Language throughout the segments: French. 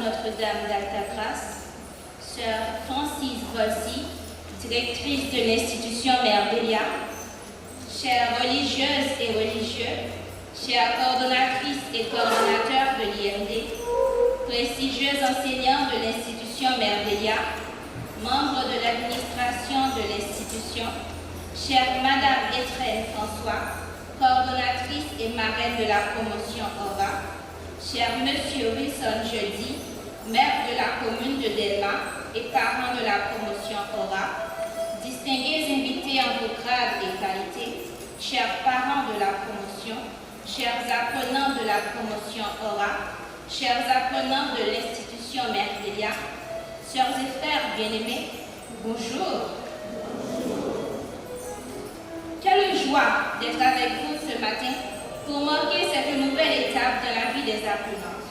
Notre-Dame d'Alta-Grâce, sœur Francis Volsi, directrice de l'institution Merveilla, chères religieuses et religieux, chères coordonnatrices et coordonnateurs de l'IMD, prestigieux enseignants de l'institution Merveilla, membres de l'administration de l'institution, chère Madame Étrenne François, et marraine de la promotion Aura, cher Monsieur Wilson Jeudi, maire de la commune de Delma et parent de la promotion Aura, distingués invités en vos grades et qualités, chers parents de la promotion, chers apprenants de la promotion Aura, chers apprenants de l'institution Mère Delia, sœurs et frères bien-aimés, bonjour. Quelle joie d'être avec vous ce matin pour marquer cette nouvelle étape de la vie des apprenantes.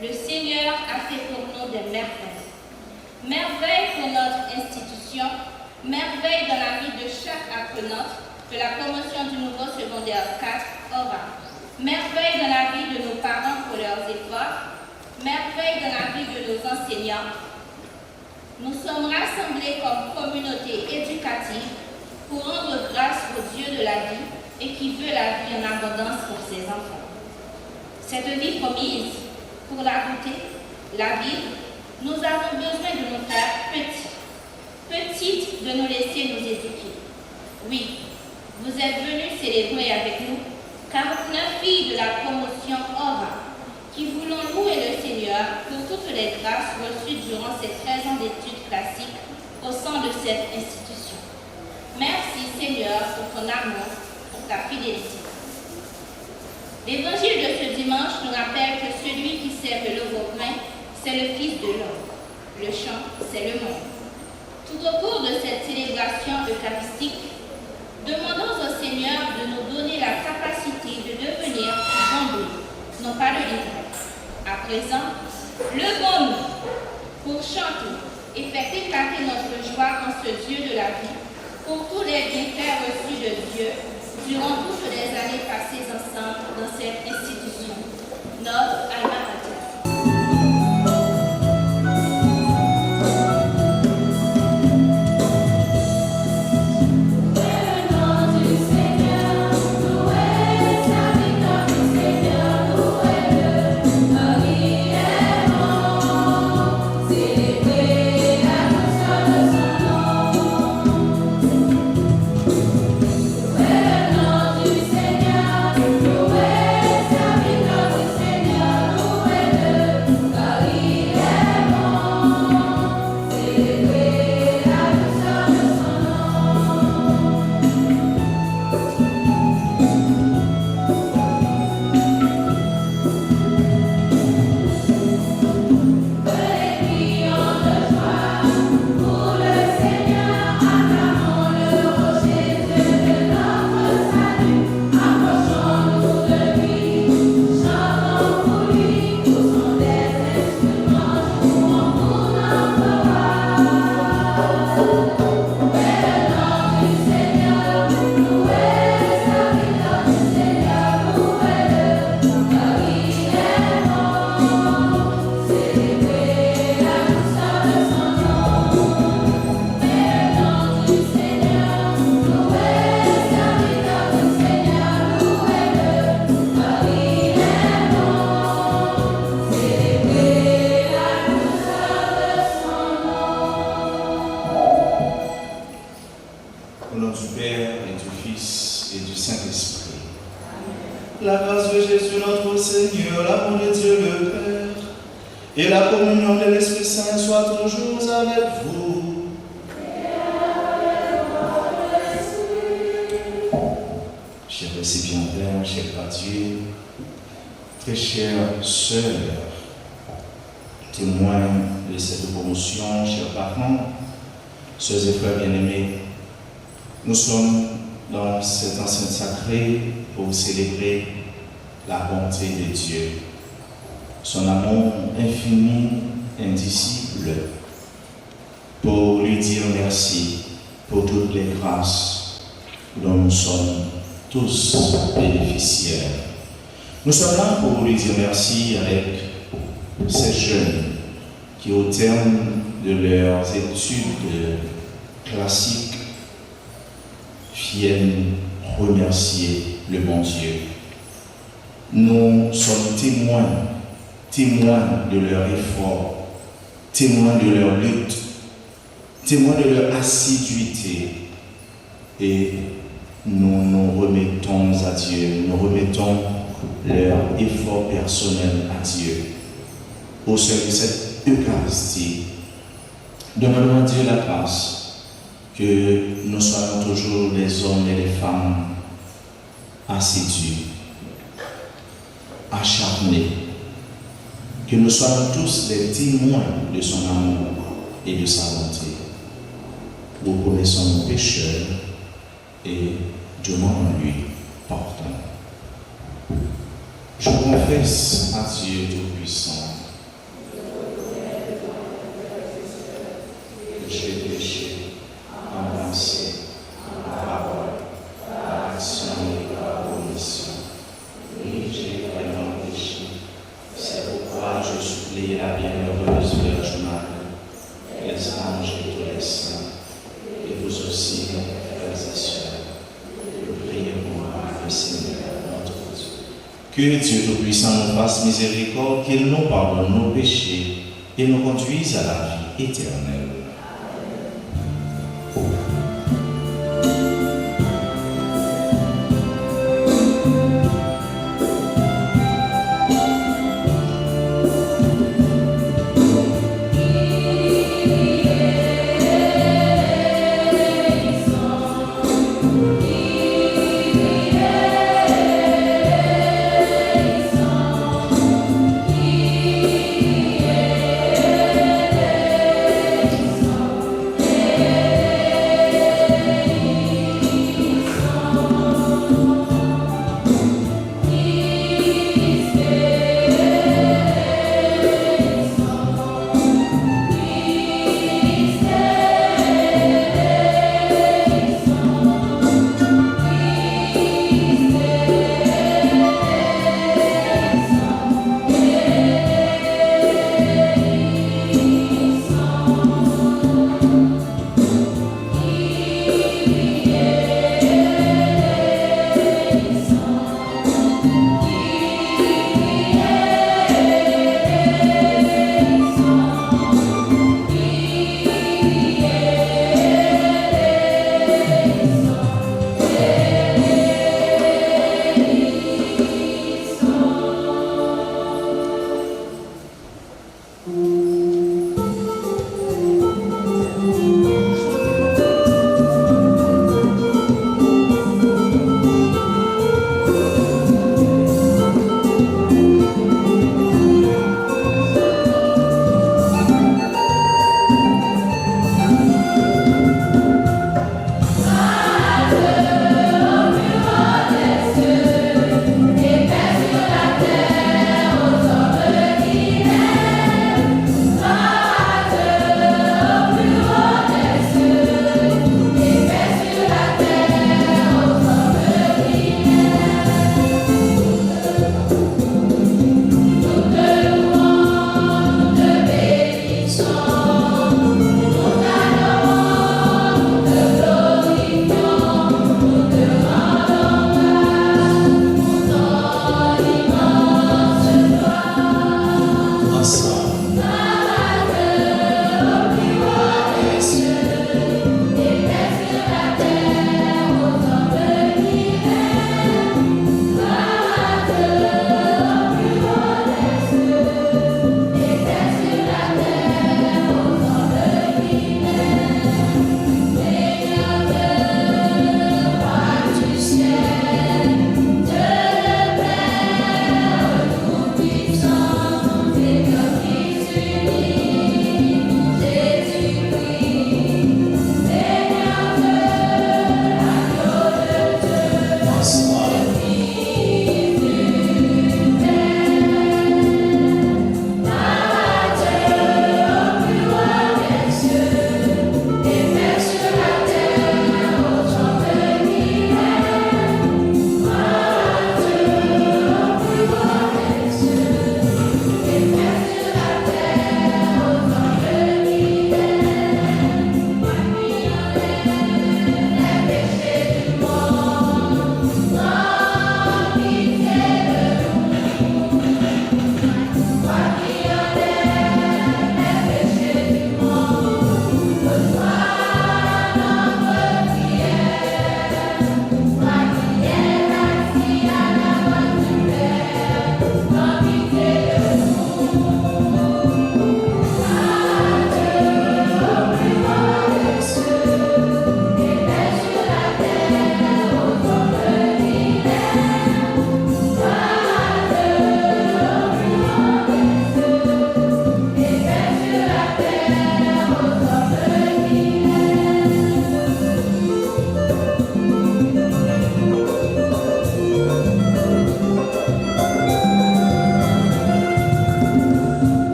Le Seigneur a fait pour nous des merveilles. Merveilles pour notre institution, merveilles dans la vie de chaque apprenante de la promotion du nouveau secondaire 4 Aura. Merveilles dans la vie de nos parents pour leurs efforts, merveilles dans la vie de nos enseignants. Nous sommes rassemblés comme communauté éducative pour rendre grâce au Dieu de la vie et qui veut la vie en abondance pour ses enfants. Cette vie promise, pour la goûter, la vivre, nous avons besoin de nous faire petites de nous laisser nous éduquer. Oui, vous êtes venus célébrer avec nous 49 filles de la promotion Aura qui voulons louer le Seigneur pour toutes les grâces reçues durant ces 13 ans d'études classiques au sein de cette institution. Merci Seigneur pour ton amour, pour ta fidélité. L'évangile de ce dimanche nous rappelle que celui qui sème le grain, c'est le Fils de l'homme. Le champ, c'est le monde. Tout au cours de cette célébration eucharistique, demandons au Seigneur de nous donner la capacité de devenir humbles, non pas le livre. À présent, levons-nous pour chanter et faire éclater notre joie en ce Dieu de la vie, pour tous les bienfaits reçus de Dieu durant toutes les années passées ensemble dans cette institution, notre alma mater. La grâce de Jésus notre Seigneur, l'amour de Dieu le Père et la communion de l'Esprit Saint soient toujours avec vous. Chers récipiendaires, chers gratuits, très chères sœurs, témoins de cette promotion, chers parents, sœurs et frères bien-aimés, nous sommes dans cette enceinte sacrée pour célébrer la bonté de Dieu, son amour infini, indicible, pour lui dire merci pour toutes les grâces dont nous sommes tous bénéficiaires. Nous sommes là pour lui dire merci avec ces jeunes qui, au terme de leurs études classiques, viennent remercier le bon Dieu. Nous sommes témoins de leur effort, témoins de leur lutte, témoins de leur assiduité, et nous nous remettons à Dieu, nous remettons leur effort personnel à Dieu. Au sein de cette Eucharistie, demandons à Dieu la grâce que nous soyons toujours les hommes et les femmes assidus, acharnés, que nous soyons tous des témoins de son amour et de sa bonté. Nous connaissons nos pécheurs et demandons lui pardon. Je confesse à Dieu Tout-Puissant que j'ai péché en pensée, en parole, par action et par omission. Oui, j'ai vraiment péché. C'est pourquoi je supplie la bienheureuse Vierge Marie, les anges et tous les saints, et vous aussi, frères et sœurs, de prier pour moi, le Seigneur, notre Dieu. Que Dieu Tout-Puissant nous fasse miséricorde, qu'il nous pardonne nos péchés et nous conduise à la vie éternelle.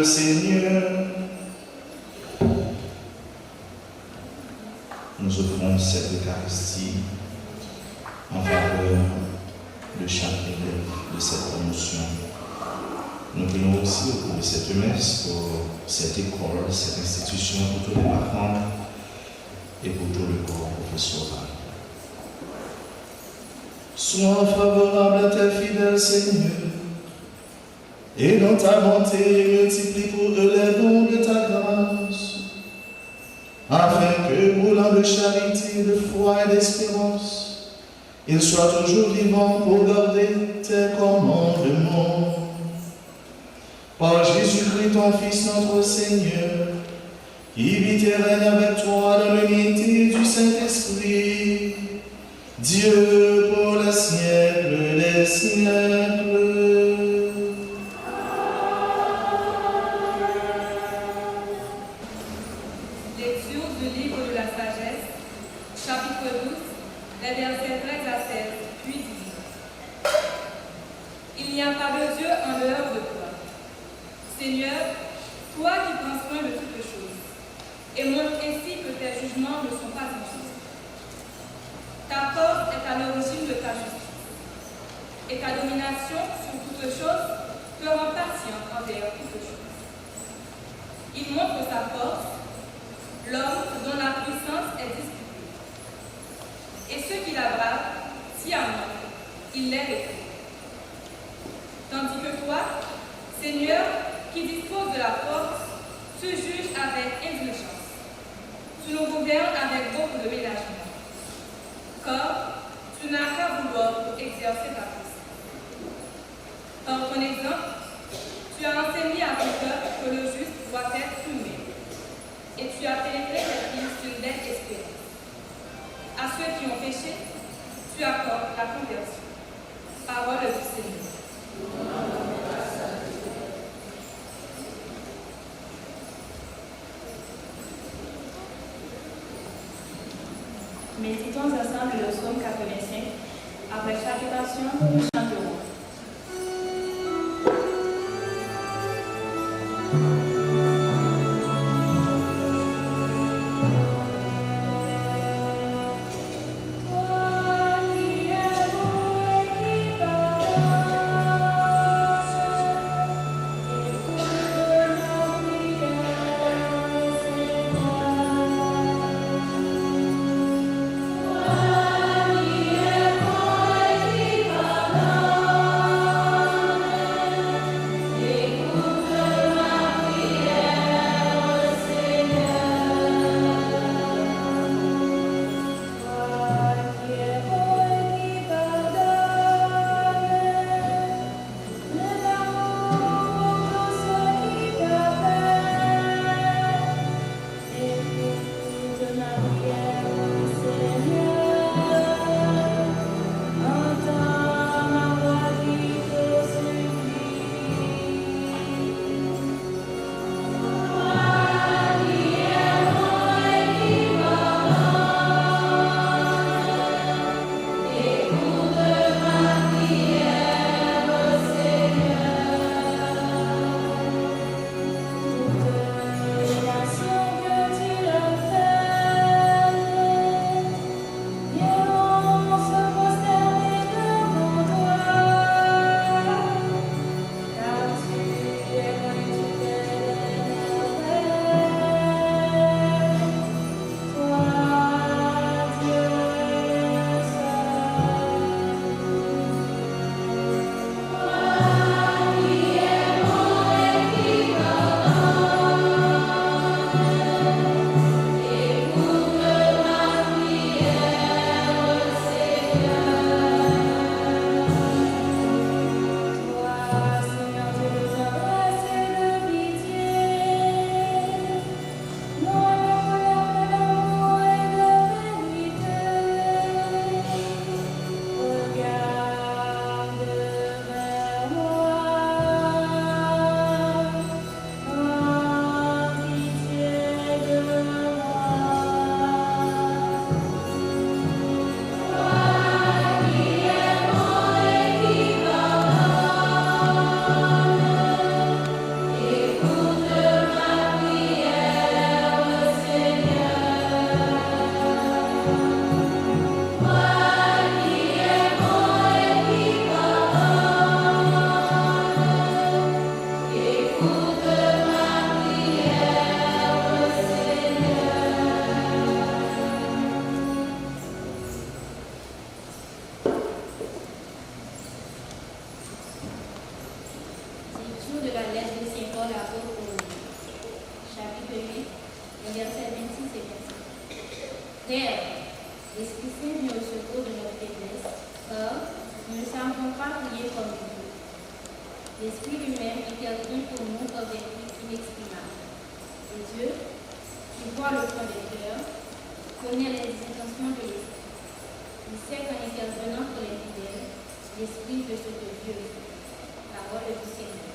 Seigneur. Nous offrons cette Eucharistie en faveur de chaque élève de cette promotion. Nous prions aussi au cours de cette messe pour cette école, cette institution, pour tous les parents et pour tout le corps professoral. Sois favorable à tes fidèles, Seigneur, et dans ta bonté, multiplie pour eux les dons de ta grâce, afin que, roulant de charité, de foi et d'espérance, ils soient toujours vivants pour garder tes commandements. Par Jésus-Christ, ton Fils, notre Seigneur, qui vit et règne avec toi dans l'unité du Saint-Esprit, Dieu pour les siècles des siècles. Lecture du livre de la sagesse, chapitre 12, les versets 13 à 16, puis 18. Il n'y a pas de Dieu en dehors de toi. Seigneur, toi qui prends soin de toutes choses, et montre ainsi que tes jugements ne sont pas injustes. Ta force est à l'origine de ta justice, et ta domination sur toutes choses te rend patient envers toutes choses. Il montre sa force, l'homme dont la puissance est disputée. Et ceux qui la bravent, sciemment, il les réprime. Tandis que toi, Seigneur, qui dispose de la force, tu juges avec indulgence. Tu nous gouvernes avec beaucoup de ménagement. Car tu n'as qu'à vouloir pour exercer ta puissance. Par ton exemple, tu as enseigné à ton peuple que le juste doit être humain. Et tu as pénétré les fils d'une belle espérance. À ceux qui ont péché, tu accordes la conversion. Parole du Seigneur. Méditons ensemble le psaume 85. Après chaque étation, nous chanterons. Amen. prier comme il veut. L'Esprit lui-même intervient pour nous convaincus inexprimables. Et Dieu, qui voit le fond des cœurs, connaît les intentions de l'Esprit. Il sait qu'en intervenant pour les fidèles, l'Esprit veut ce que Dieu veut. Parole du Seigneur.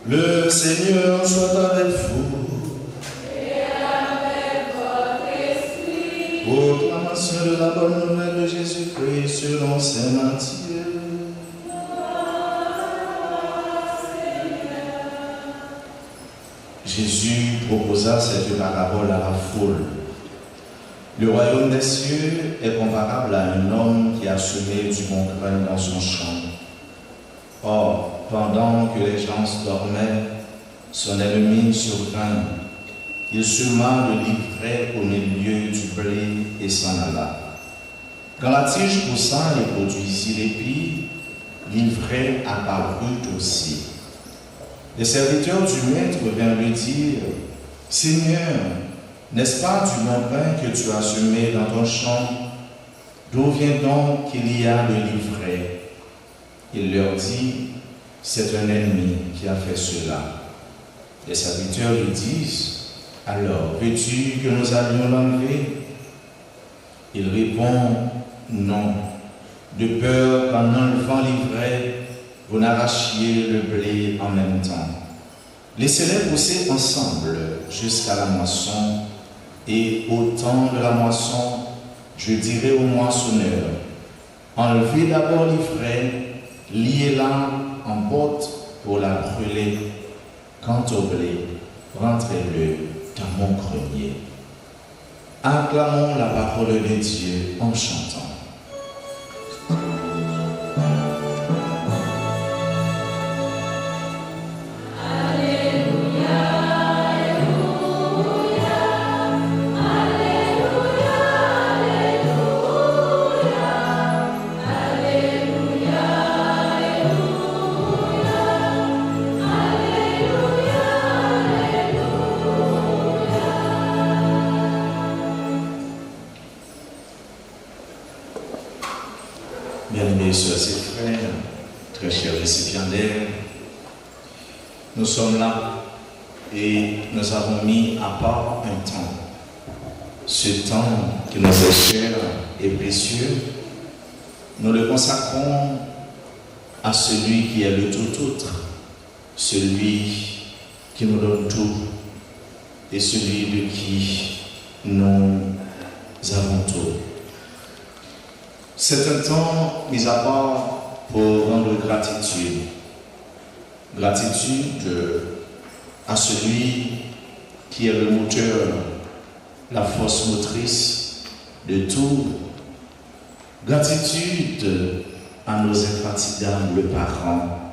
Le Seigneur soit avec vous. Et avec votre esprit. Proclamation de la bonne nouvelle de Jésus-Christ selon saint Matthieu. Jésus proposa cette parabole à la foule. Le royaume des cieux est comparable à un homme qui a semé du bon grain dans son champ. Or, pendant que les gens dormaient, son ennemi survint. Il sema le livret au milieu du blé et s'en alla. Quand la tige poussa et produisit l'épis, l'ivraie apparut aussi. Les serviteurs du maître vinrent lui dire: Seigneur, n'est-ce pas du bon pain que tu as semé dans ton champ? D'où vient donc qu'il y a le livret? Il leur dit: C'est un ennemi qui a fait cela. Les serviteurs lui disent: Alors, veux-tu que nous allions l'enlever? Il répond: Non, de peur qu'en enlevant l'ivraie, vous n'arrachiez le blé en même temps. Laissez-les pousser ensemble jusqu'à la moisson, et au temps de la moisson, je dirai au moissonneur: Enlevez d'abord l'ivraie, liez-la en botte pour la brûler. Quant au blé, rentrez-le dans mon grenier. Acclamons la parole de Dieu en chantant. Bien-aimés sœurs et frères, très chers récipiendaires, nous sommes là et nous avons mis à part un temps. Ce temps qui nous est cher et précieux, nous le consacrons à celui qui est le tout autre, celui qui nous donne tout et celui de qui nous avons tout. C'est un temps mis à part pour rendre gratitude. Gratitude à celui qui est le moteur, la force motrice de tout. Gratitude à nos infatigables parents,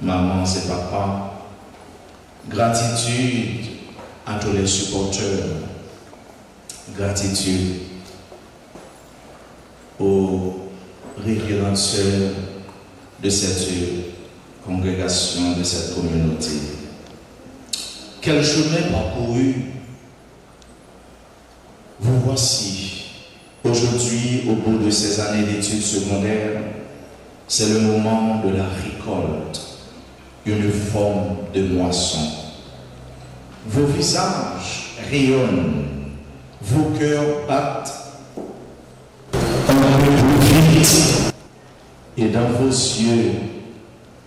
maman et papa. Gratitude à tous les supporters. Gratitude aux révérences de cette congrégation de cette communauté. Quel chemin parcouru. Vous voici, aujourd'hui, au bout de ces années d'études secondaires, c'est le moment de la récolte, une forme de moisson. Vos visages rayonnent, vos cœurs battent un peu plus vite, et dans vos yeux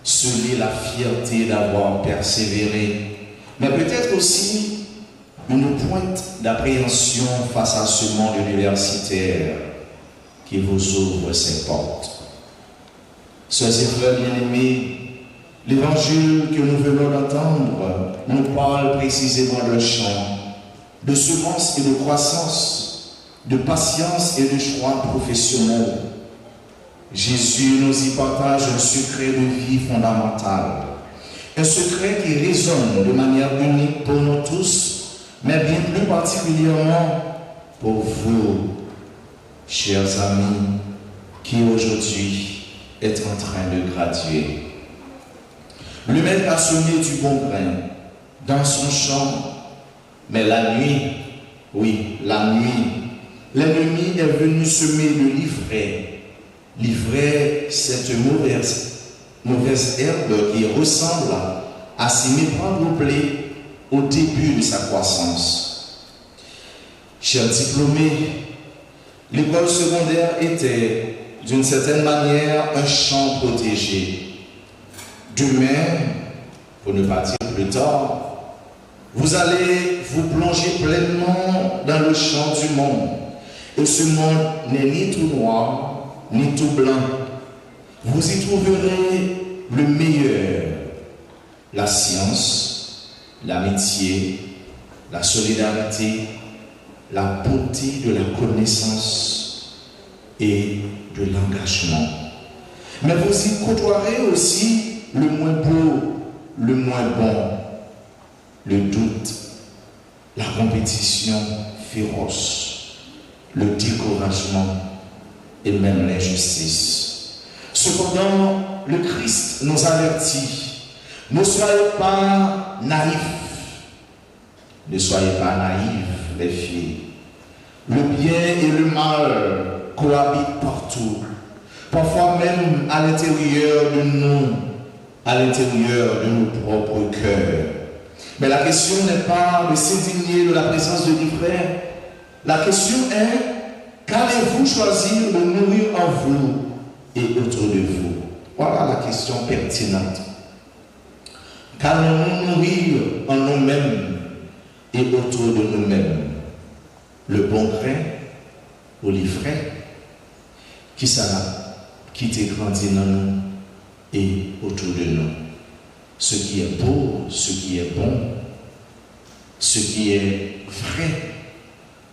se lit la fierté d'avoir persévéré, mais peut-être aussi une pointe d'appréhension face à ce monde universitaire qui vous ouvre ses portes. Sœurs et frères bien-aimés, l'évangile que nous venons d'entendre nous parle précisément d'un champ, de semences et de croissance, de patience et de choix professionnels. Jésus nous y partage un secret de vie fondamental, un secret qui résonne de manière unique pour nous tous, mais bien plus particulièrement pour vous, chers amis, qui aujourd'hui êtes en train de graduer. Le maître a semé du bon grain dans son champ, mais la nuit, oui, la nuit, l'ennemi est venu semer le livret. Livret, cette mauvaise herbe qui ressemble à s'y méprendre au blé au début de sa croissance. Chers diplômés, l'école secondaire était, d'une certaine manière, un champ protégé. Demain, pour ne pas dire plus tard, vous allez vous plonger pleinement dans le champ du monde. Et ce monde n'est ni tout noir, ni tout blanc. Vous y trouverez le meilleur, la science, l'amitié, la solidarité, la beauté de la connaissance et de l'engagement. Mais vous y côtoierez aussi le moins beau, le moins bon, le doute, la compétition féroce, le découragement et même l'injustice. Cependant, le Christ nous avertit. Ne soyez pas naïfs. Ne soyez pas naïfs, les filles. Le bien et le mal cohabitent partout. Parfois même à l'intérieur de nous, à l'intérieur de nos propres cœurs. Mais la question n'est pas de s'indigner de la présence de l'ivraie. La question est, qu'allez-vous choisir de nourrir en vous et autour de vous? Voilà la question pertinente. Qu'allons-nous nourrir en nous-mêmes et autour de nous-mêmes? Le bon grain ou l'ivraie qui t'est grandi dans nous et autour de nous. Ce qui est beau, ce qui est bon, ce qui est vrai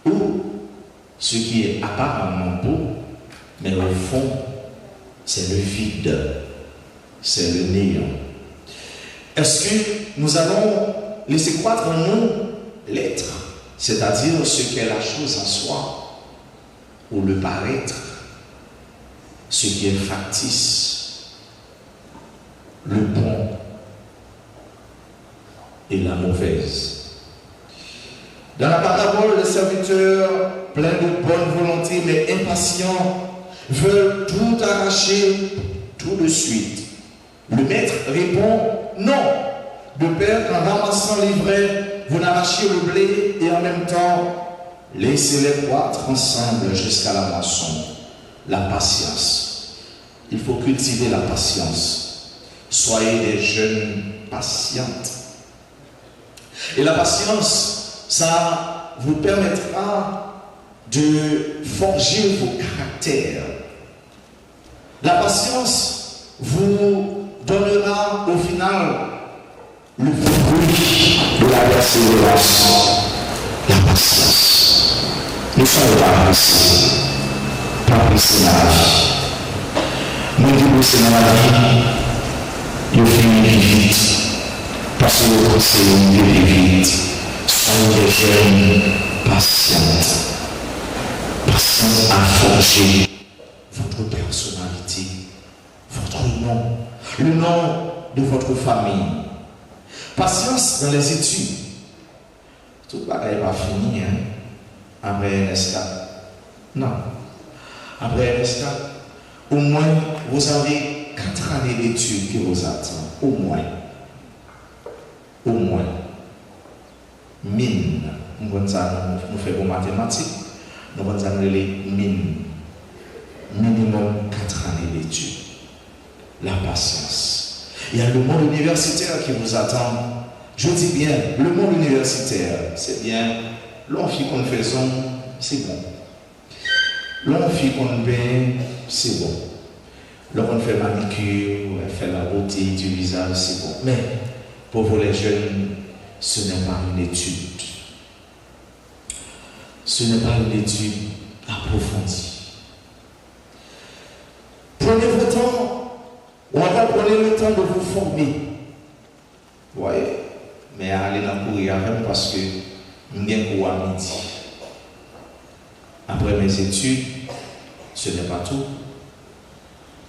ou ce qui est apparemment beau, mais au fond, c'est le vide, c'est le néant. Est-ce que nous allons laisser croître en nous l'être, c'est-à-dire ce qu'est la chose en soi, ou le paraître, ce qui est factice, le bon et la mauvaise? Dans la parabole, les serviteurs, pleins de bonne volonté mais impatients, veulent tout arracher tout de suite. Le maître répond non, de peur qu'en ramassant l'ivraie, vous n'arrachiez le blé et en même temps, laissez-les croître ensemble jusqu'à la moisson. La patience. Il faut cultiver la patience. Soyez des jeunes patientes. Et la patience, ça vous permettra de forger vos caractères. La patience vous donnera au final le fruit de la persévérance, la patience. Ne soyez pas pressés, pas pressés dans la vie. Nous devons pressés dans la vie, nous finissons vite, parce que nous pensons vite. Soyez des jeunes patientes, patientes à forger votre personnalité, votre nom, le nom de votre famille. Patience dans les études. Tout le bagage n'est pas fini, hein? Après NSK. Non. Après NSK, au moins, vous avez 4 années d'études qui vous attendent. Au moins. Au moins. Mine. Nous faisons mathématiques. Nous faisons les mines. Minimum 4 années d'études. La patience. Il y a le monde universitaire qui vous attend. Je dis bien, le monde universitaire, c'est bien. L'on fait qu'on fait son, c'est bon. L'on fait qu'on paye, c'est bon. L'on fait manicure, fait la beauté du visage, c'est bon. Mais pour vous les jeunes, ce n'est pas une étude. Ce n'est pas une étude approfondie. Prenez votre temps, prenez le temps de vous former. Vous voyez? Mais allez dans le courir même parce que je suis cours à midi. Après mes études, ce n'est pas tout.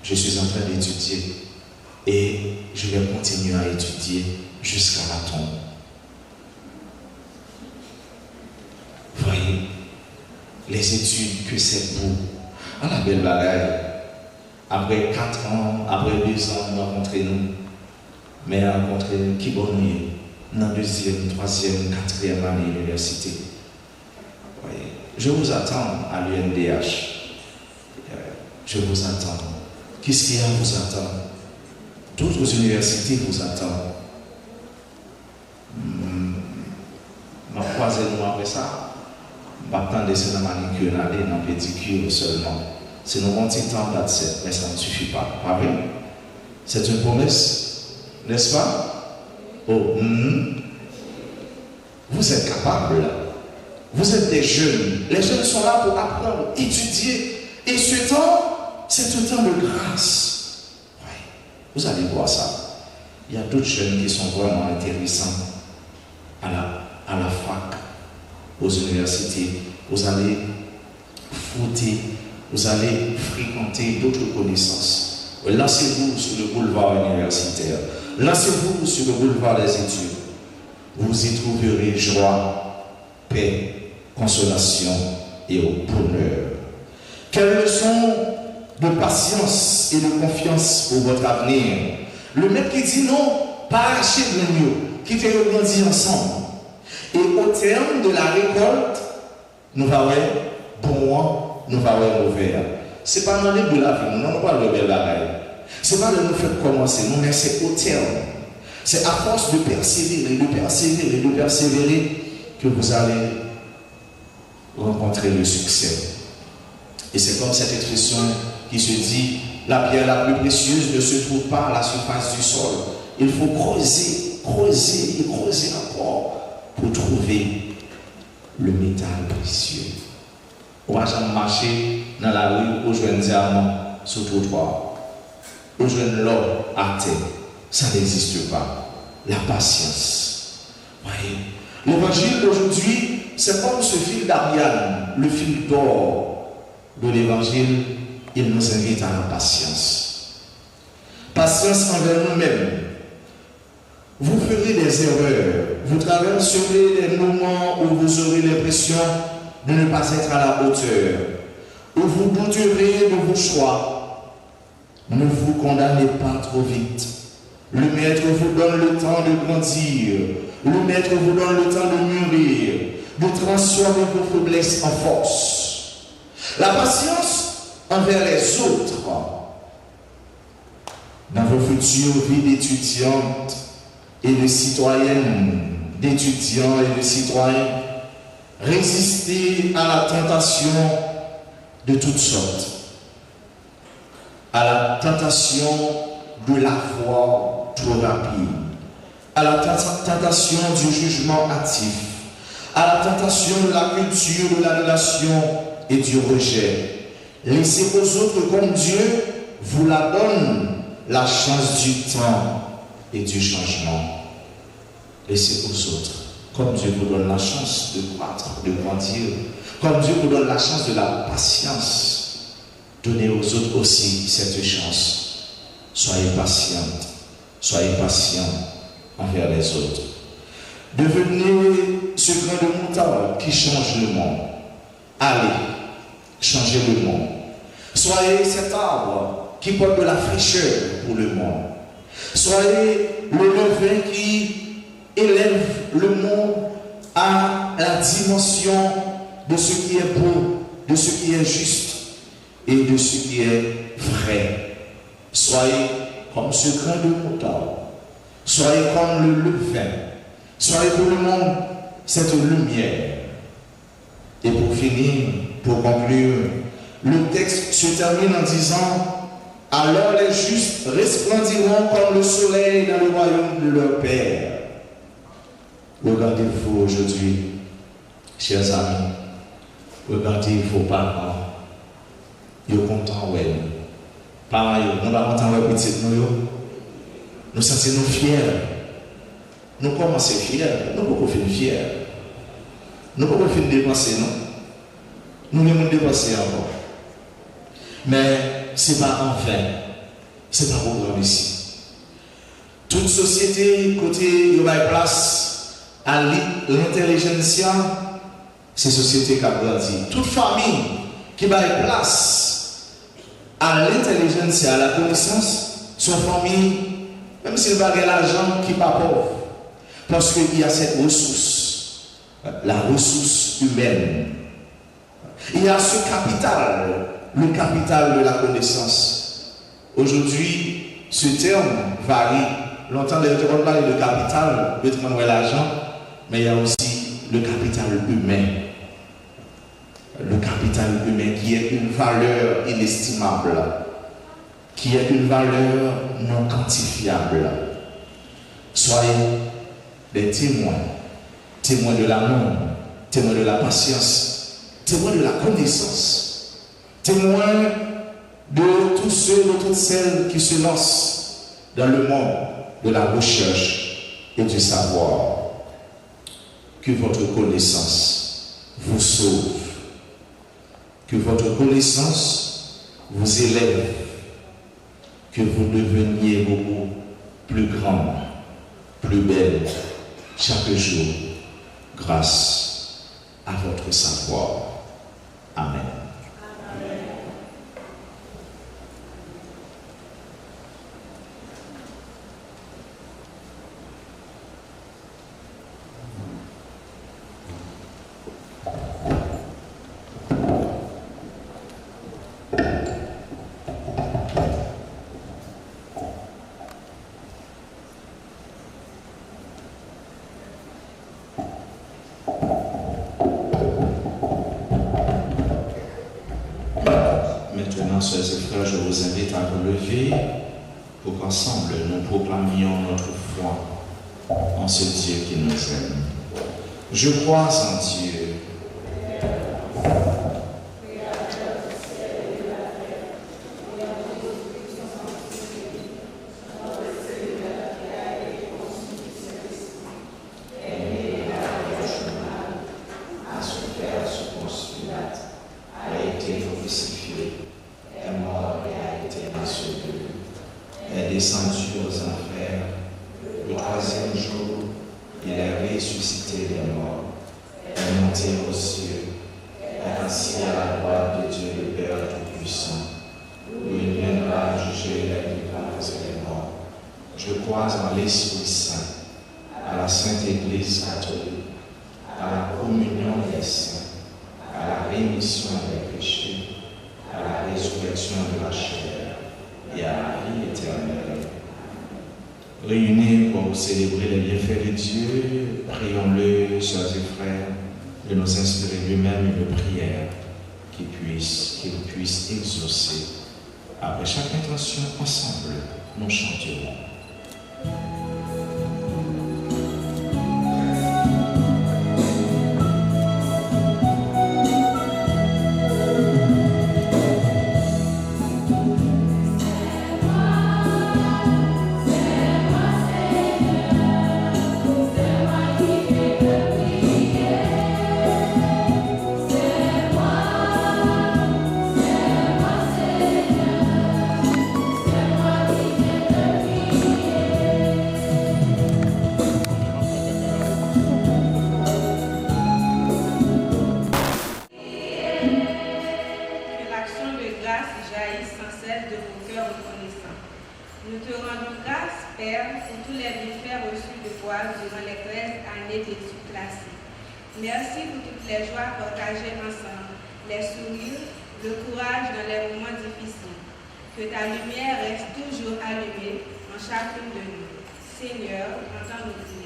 Je suis en train d'étudier et je vais continuer à étudier jusqu'à la tombe. Vous voyez, les études, que c'est beau. À la belle bagaille. Après 4 ans, après 2 ans, nous rencontrons. Mais rencontrer qui bonne dans la 2e, 3e, 4e année de l'université. Oui. Je vous attends à l'UNDH. Je vous attends. Qu'est-ce qu'il y a à vous attendre? D'autres universités vous attendent. Je vais croiser nous après ça. Je vais attendre de la manicure, d'aller dans la pédicure seulement. C'est nos bons petits temps d'adset, mais ça ne suffit pas. Pas vrai? C'est une promesse, n'est-ce pas? Oh, vous êtes capables. Vous êtes des jeunes. Les jeunes sont là pour apprendre, étudier. Et ce temps, c'est un temps de grâce. Oui. Vous allez voir ça. Il y a d'autres jeunes qui sont vraiment intéressants à la fac, aux universités. Vous allez frotter, vous allez fréquenter d'autres connaissances. Lancez-vous sur le boulevard universitaire. Lancez-vous sur le boulevard des études. Vous y trouverez joie, paix, consolation et au bonheur. Quelle leçon de patience et de confiance pour votre avenir. Le maître qui dit non, pas arracher de l'agneau, qui te rebondit ensemble. Et au terme de la récolte, nous allons bon, nous allons mauvais. Ce n'est pas dans les de la vie, nous n'avons pas le bel bagaille. Ce n'est pas de nous faire commencer, nous, mais c'est au terme. C'est à force de persévérer, de persévérer, de persévérer que vous allez rencontrer le succès. Et c'est comme cette expression qui se dit, la pierre la plus précieuse ne se trouve pas à la surface du sol. Il faut creuser, creuser et creuser encore pour trouver le métal précieux. On va jamais marcher dans la rue où je viens de diamant sur le trottoir. Où je viens de l'or à terre. Ça n'existe pas. La patience. Voyez, l'évangile d'aujourd'hui, c'est comme ce fil d'Ariane, le fil d'or de l'évangile, il nous invite à la patience. Patience envers nous-mêmes. Vous ferez des erreurs, vous traverserez des moments où vous aurez l'impression de ne pas être à la hauteur, où vous douterez de vos choix. Ne vous condamnez pas trop vite. Le maître vous donne le temps de grandir. Le maître vous donne le temps de mûrir, de transformer vos faiblesses en force. La patience envers les autres. Dans vos futures vies d'étudiantes et de citoyennes, d'étudiants et de citoyens, résistez à la tentation de toutes sortes. À la tentation de la foi trop rapide, à la tentation du jugement hâtif, à la tentation de la culture de l'annulation et du rejet. Laissez aux autres comme Dieu vous la donne, la chance du temps et du changement. Laissez aux autres comme Dieu vous donne la chance de croître, de grandir, comme Dieu vous donne la chance de la patience. Donnez aux autres aussi cette chance. Soyez patiente, Soyez patients envers les autres. Devenez ce grain de moutarde qui change le monde. Allez, changez le monde. Soyez cet arbre qui porte de la fraîcheur pour le monde. Soyez le levain qui élève le monde à la dimension de ce qui est beau, de ce qui est juste et de ce qui est vrai. Soyez comme ce grain de moutarde. Soyez comme le levain. Soyez pour le monde cette lumière. Et pour finir, pour conclure, le texte se termine en disant: alors les justes resplendiront comme le soleil dans le royaume de leur Père. Regardez-vous aujourd'hui, chers amis, regardez vos parents. Ils sont contents, ouais. Pareil, nous sommes contents, ouais, petit, nous sentons fiers. Nous commençons fiers, nous ne pouvons pas finir fiers. Nous ne pouvons pas finir dépenser, non? Nous ne pouvons pas dépenser encore. Mais ce n'est pas en vain. Ce n'est pas pour ici. Toute société, côté, il y a place à l'intelligentsia, c'est société qui a grandi. Toute famille qui a place à l'intelligentsia, à la connaissance, son famille, même s'il n'a pas l'argent, qui n'est pas pauvre. Parce qu'il y a cette ressource, la ressource humaine. Il y a ce capital, le capital de la connaissance. Aujourd'hui, ce terme varie. Longtemps, les gens parlent de capital, de l'argent, mais il y a aussi le capital humain. Le capital humain qui est une valeur inestimable, qui est une valeur non quantifiable. Soyez des témoins, témoins de l'amour, témoins de la patience, témoins de la connaissance, témoins de tous ceux, de toutes celles qui se lancent dans le monde de la recherche et du savoir. Que votre connaissance vous sauve, que votre connaissance vous élève, que vous deveniez beaucoup plus grand, plus belle chaque jour grâce à votre savoir. Amen. Maintenant, sœurs et frères, je vous invite à vous lever pour qu'ensemble nous proclamions notre foi en ce Dieu qui nous aime. Je crois en Dieu. Réunis pour célébrer les bienfaits de Dieu, prions-le, sœurs et frères, de nous inspirer lui-même une prière qu'il puisse exaucer. Après chaque intention, ensemble, nous chanterons. Thank you. Père, pour tous les bienfaits reçus de toi durant les 13 années d'études classiques. Merci pour toutes les joies partagées ensemble, les sourires, le courage dans les moments difficiles. Que ta lumière reste toujours allumée en chacune de nous. Seigneur, entends nos prières.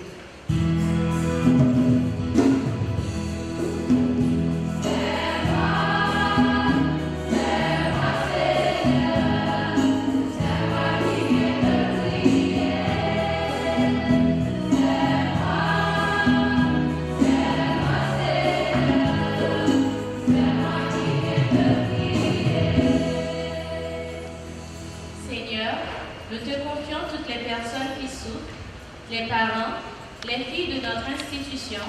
Les parents, les filles de notre institution,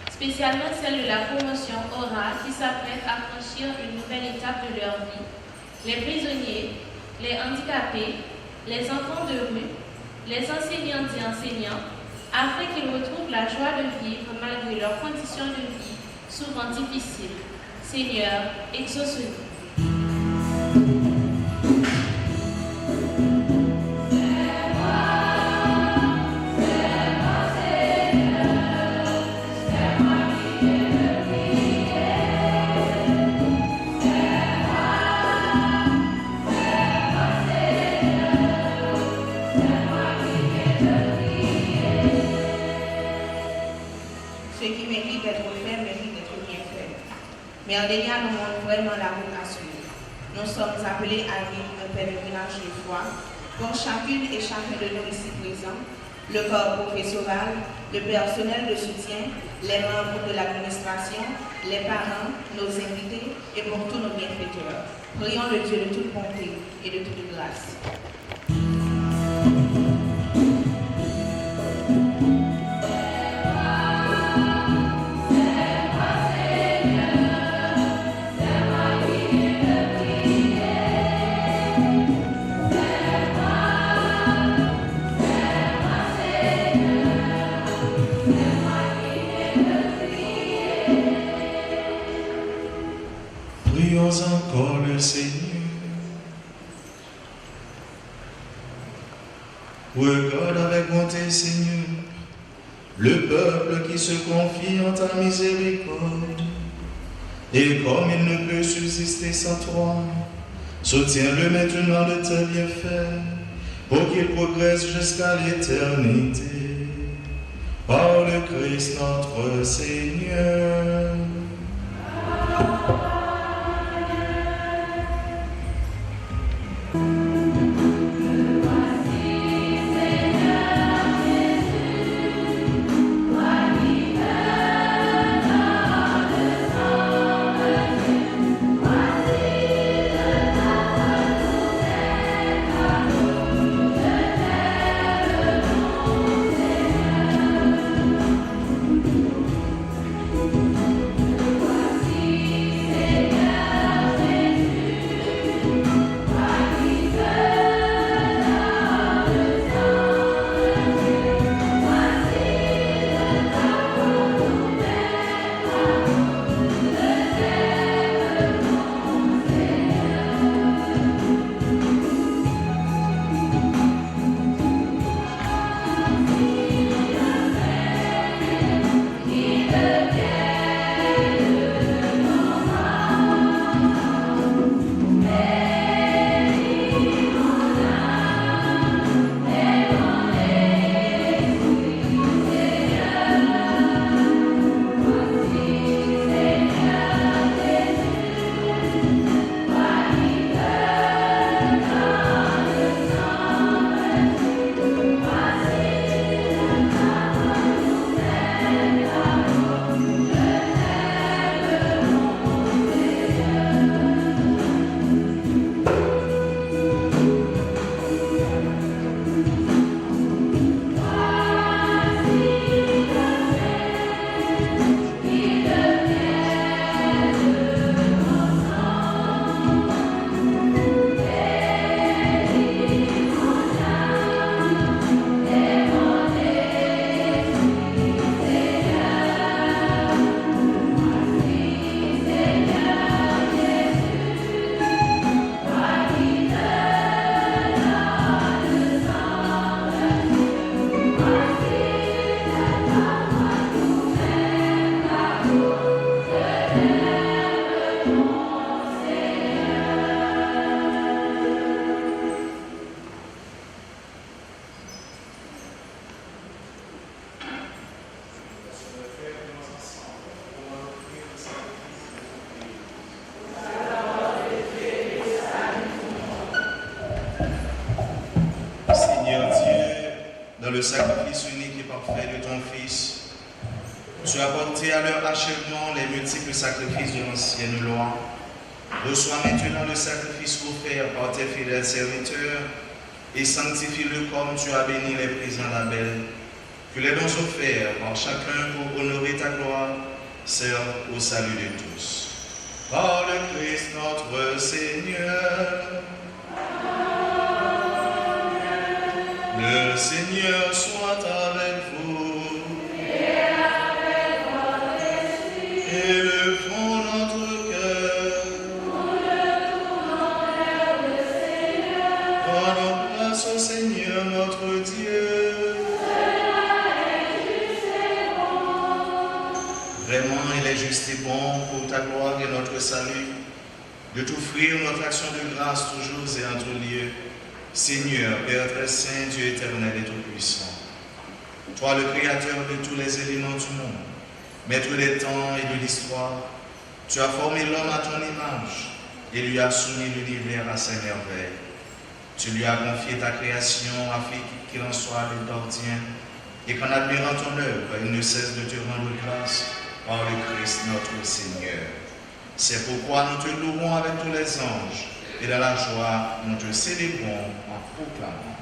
spécialement celles de la promotion orale qui s'apprêtent à franchir une nouvelle étape de leur vie, les prisonniers, les handicapés, les enfants de rue, les enseignantes et enseignants, afin qu'ils retrouvent la joie de vivre malgré leurs conditions de vie souvent difficiles. Seigneur, exauce-nous. Mais en ayant nous montre vraiment la route à suivre. Nous sommes appelés à vivre un pèlerinage de foi pour chacune et chacun de nous ici présents, le corps professoral, le personnel de soutien, les membres de l'administration, les parents, nos invités et pour tous nos bienfaiteurs. Prions le Dieu de toute bonté et de toute grâce. Prions encore le Seigneur. Regarde avec bonté, Seigneur, le peuple qui se confie en ta miséricorde. Et comme il ne peut subsister sans toi, soutiens-le maintenant de tes bienfaits, pour qu'il progresse jusqu'à l'éternité. Par le Christ notre Seigneur. Seigneur Dieu, dans le sacrifice unique et parfait de ton Fils, tu as porté à leur achèvement les multiples sacrifices de l'ancienne loi. Reçois maintenant le sacrifice offert par tes fidèles serviteurs et sanctifie-le comme tu as béni les présents d'Abel. Que les dons offerts par chacun pour honorer ta gloire servent au salut de tous. Par le Christ notre Seigneur. Le Seigneur soit avec vous. Et avec votre esprit. Élevons notre cœur. Nous le tournons vers le Seigneur. Rendons grâce au Seigneur notre Dieu. Cela est juste et bon. Vraiment, il est juste et bon pour ta gloire et notre salut de t'offrir notre action de grâce toujours et en tout lieu. Seigneur, Père très saint, Dieu éternel et tout-puissant, toi le créateur de tous les éléments du monde, maître des temps et de l'histoire, tu as formé l'homme à ton image et lui as soumis l'univers à ses merveilles. Tu lui as confié ta création afin qu'il en soit le gardien et qu'en admirant ton œuvre, il ne cesse de te rendre grâce par le Christ notre Seigneur. C'est pourquoi nous te louons avec tous les anges et dans la joie, nous te célébrons en proclamant.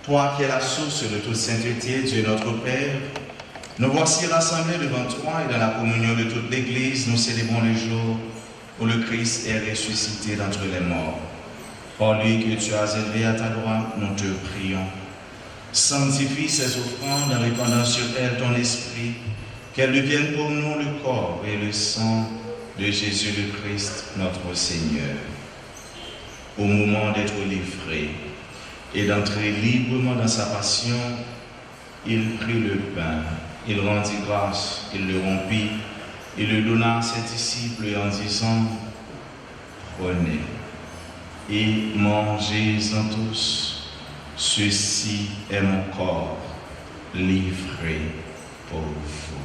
Toi qui es la source de toute sainteté, Dieu notre Père, nous voici rassemblés devant toi et dans la communion de toute l'Église, nous célébrons le jour où le Christ est ressuscité d'entre les morts. Par lui que tu as élevé à ta droite, nous te prions. Sanctifie ces offrandes en répandant sur elles ton esprit, qu'elles deviennent pour nous le corps et le sang de Jésus le Christ, notre Seigneur. Au moment d'être livré, Et d'entrer librement dans sa passion, il prit le pain, il rendit grâce, il le rompit, il le donna à ses disciples en disant, prenez et mangez-en tous, ceci est mon corps livré pour vous.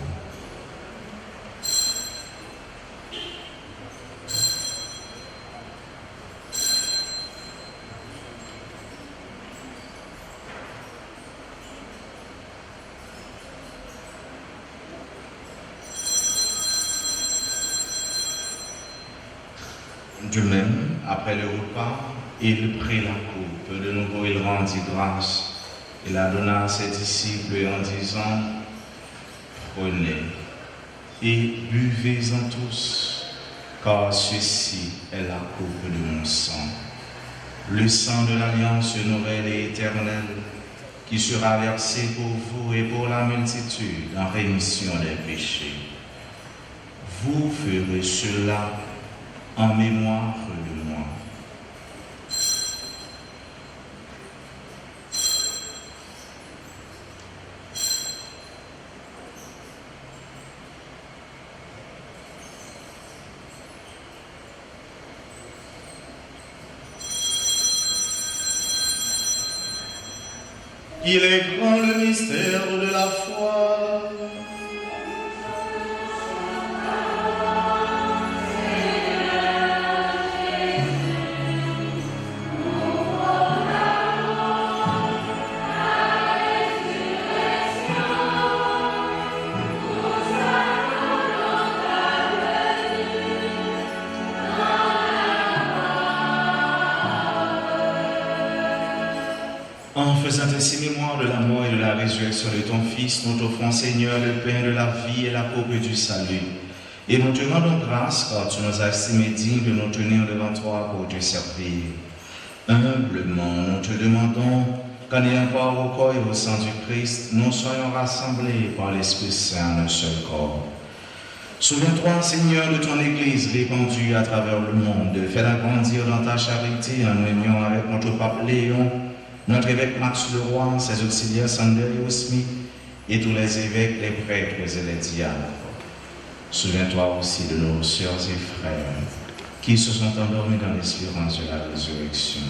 De même, après le repas, il prit la coupe. De nouveau, il rendit grâce. Il la donna à ses disciples en disant, prenez et buvez-en tous, car ceci est la coupe de mon sang, le sang de l'alliance nouvelle et éternelle, qui sera versé pour vous et pour la multitude en rémission des péchés. Vous ferez cela en mémoire de moi. Il est grand le mystère de la foi. En faisant ainsi mémoire de la mort et de la résurrection de ton Fils, nous t'offrons, Seigneur, le pain de la vie et la coupe du salut. Et nous te rendons grâce car tu nous as estimés dignes de nous tenir devant toi pour te servir. Humblement, nous te demandons qu'en ayant part au corps et au sang du Christ, nous soyons rassemblés par l'Esprit Saint en un seul corps. Souviens-toi, Seigneur, de ton Église répandue à travers le monde. Fais-la grandir dans ta charité en union avec notre pape Léon, notre évêque Max Leroy, ses auxiliaires Sander et Osmi, et tous les évêques, les prêtres et les diacres. Souviens-toi aussi de nos sœurs et frères qui se sont endormis dans l'espérance de la résurrection.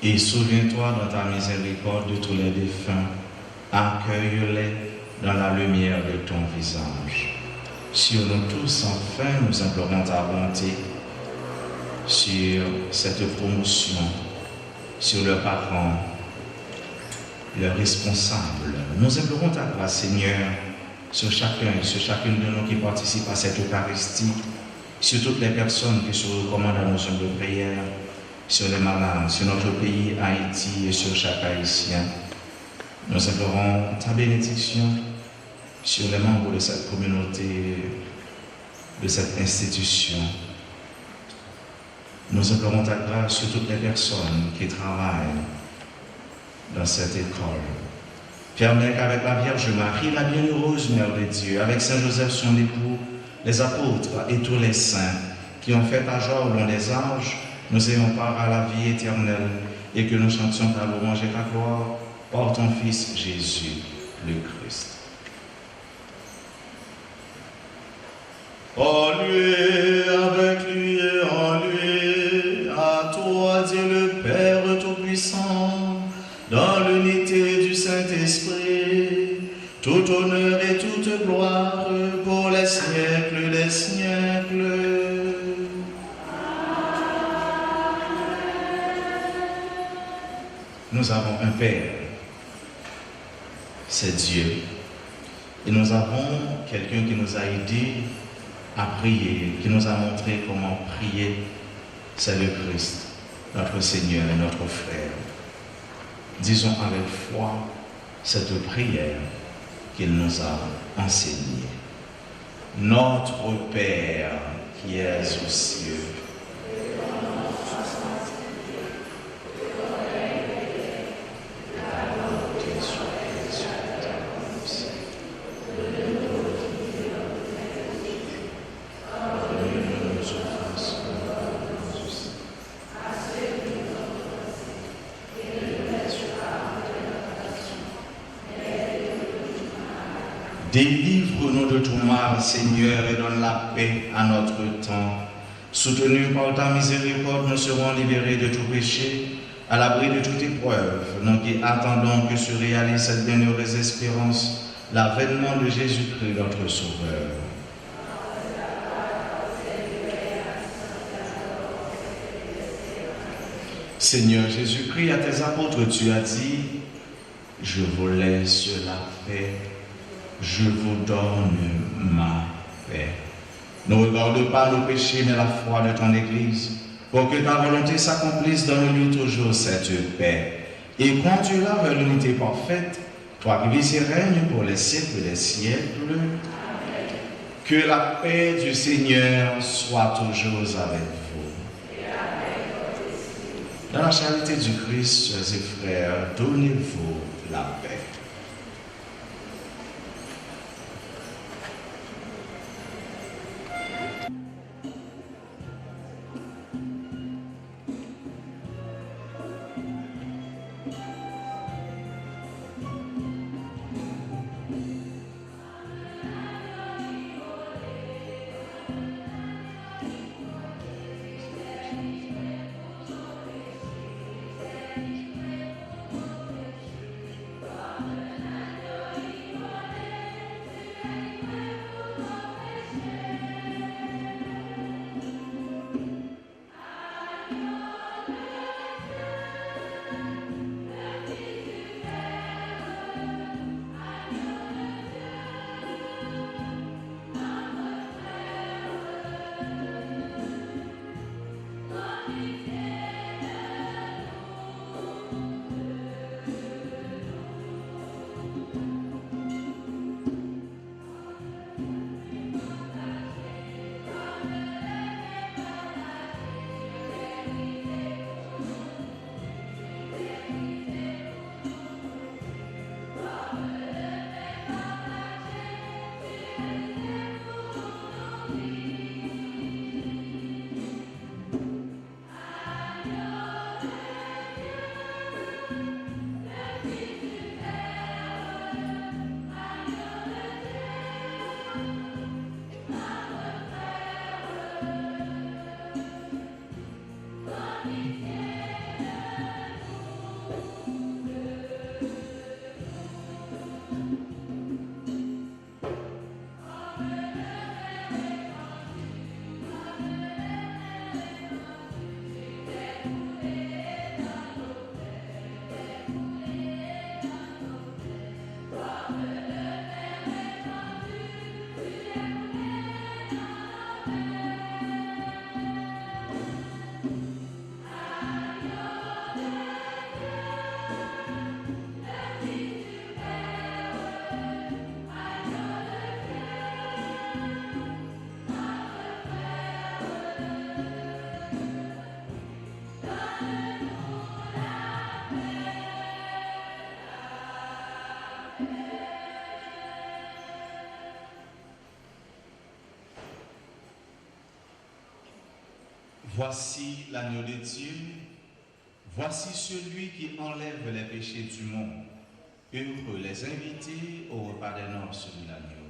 Et souviens-toi dans ta miséricorde de tous les défunts, accueille-les dans la lumière de ton visage. Sur nous tous, enfin, nous implorons ta bonté sur cette promotion, sur leurs parents, leurs responsables. Nous implorons ta grâce, Seigneur, sur chacun et sur chacune de nous qui participent à cette Eucharistie, sur toutes les personnes qui se recommandent à nos hommes de prière, sur les malades, sur notre pays Haïti et sur chaque Haïtien. Nous implorons ta bénédiction sur les membres de cette communauté, de cette institution. Nous implorons ta grâce sur toutes les personnes qui travaillent dans cette école. Permets qu'avec la Vierge Marie, la bienheureuse Mère de Dieu, avec Saint Joseph son époux, les apôtres et tous les saints qui ont fait ta joie au long des âges, nous ayons part à la vie éternelle et que nous chantions ta louange et ta gloire par ton Fils Jésus, le Christ. En lui, avec lui et en lui, à toi, Dieu le Père Tout-Puissant, dans l'unité du Saint-Esprit, tout honneur et toute gloire pour les siècles des siècles. Nous avons un Père, c'est Dieu. Et nous avons quelqu'un qui nous a aidés à prier, qui nous a montré comment prier, c'est le Christ, notre Seigneur et notre frère. Disons avec foi cette prière qu'il nous a enseignée. Notre Père qui es aux cieux, Délivre-nous de tout mal, Seigneur, et donne la paix à notre temps. Soutenus par ta miséricorde, nous serons libérés de tout péché, à l'abri de toute épreuve, nous qui attendons que se réalise cette bienheureuse espérance, l'avènement de Jésus-Christ, notre Sauveur. Seigneur Jésus-Christ, à tes apôtres, tu as dit, je vous laisse la paix, je vous donne ma paix. Ne regarde pas nos péchés, mais la foi de ton Église, pour que ta volonté s'accomplisse dans nous toujours cette paix. Et conduis-la vers l'unité parfaite, toi qui vis et règnes pour les siècles des siècles. Amen. Que la paix du Seigneur soit toujours avec vous. Et avec votre esprit. Dans la charité du Christ, sœurs et frères, donnez-vous la paix. Voici l'agneau de Dieu, voici celui qui enlève les péchés du monde. Heureux les invités au repas des noces de l'agneau.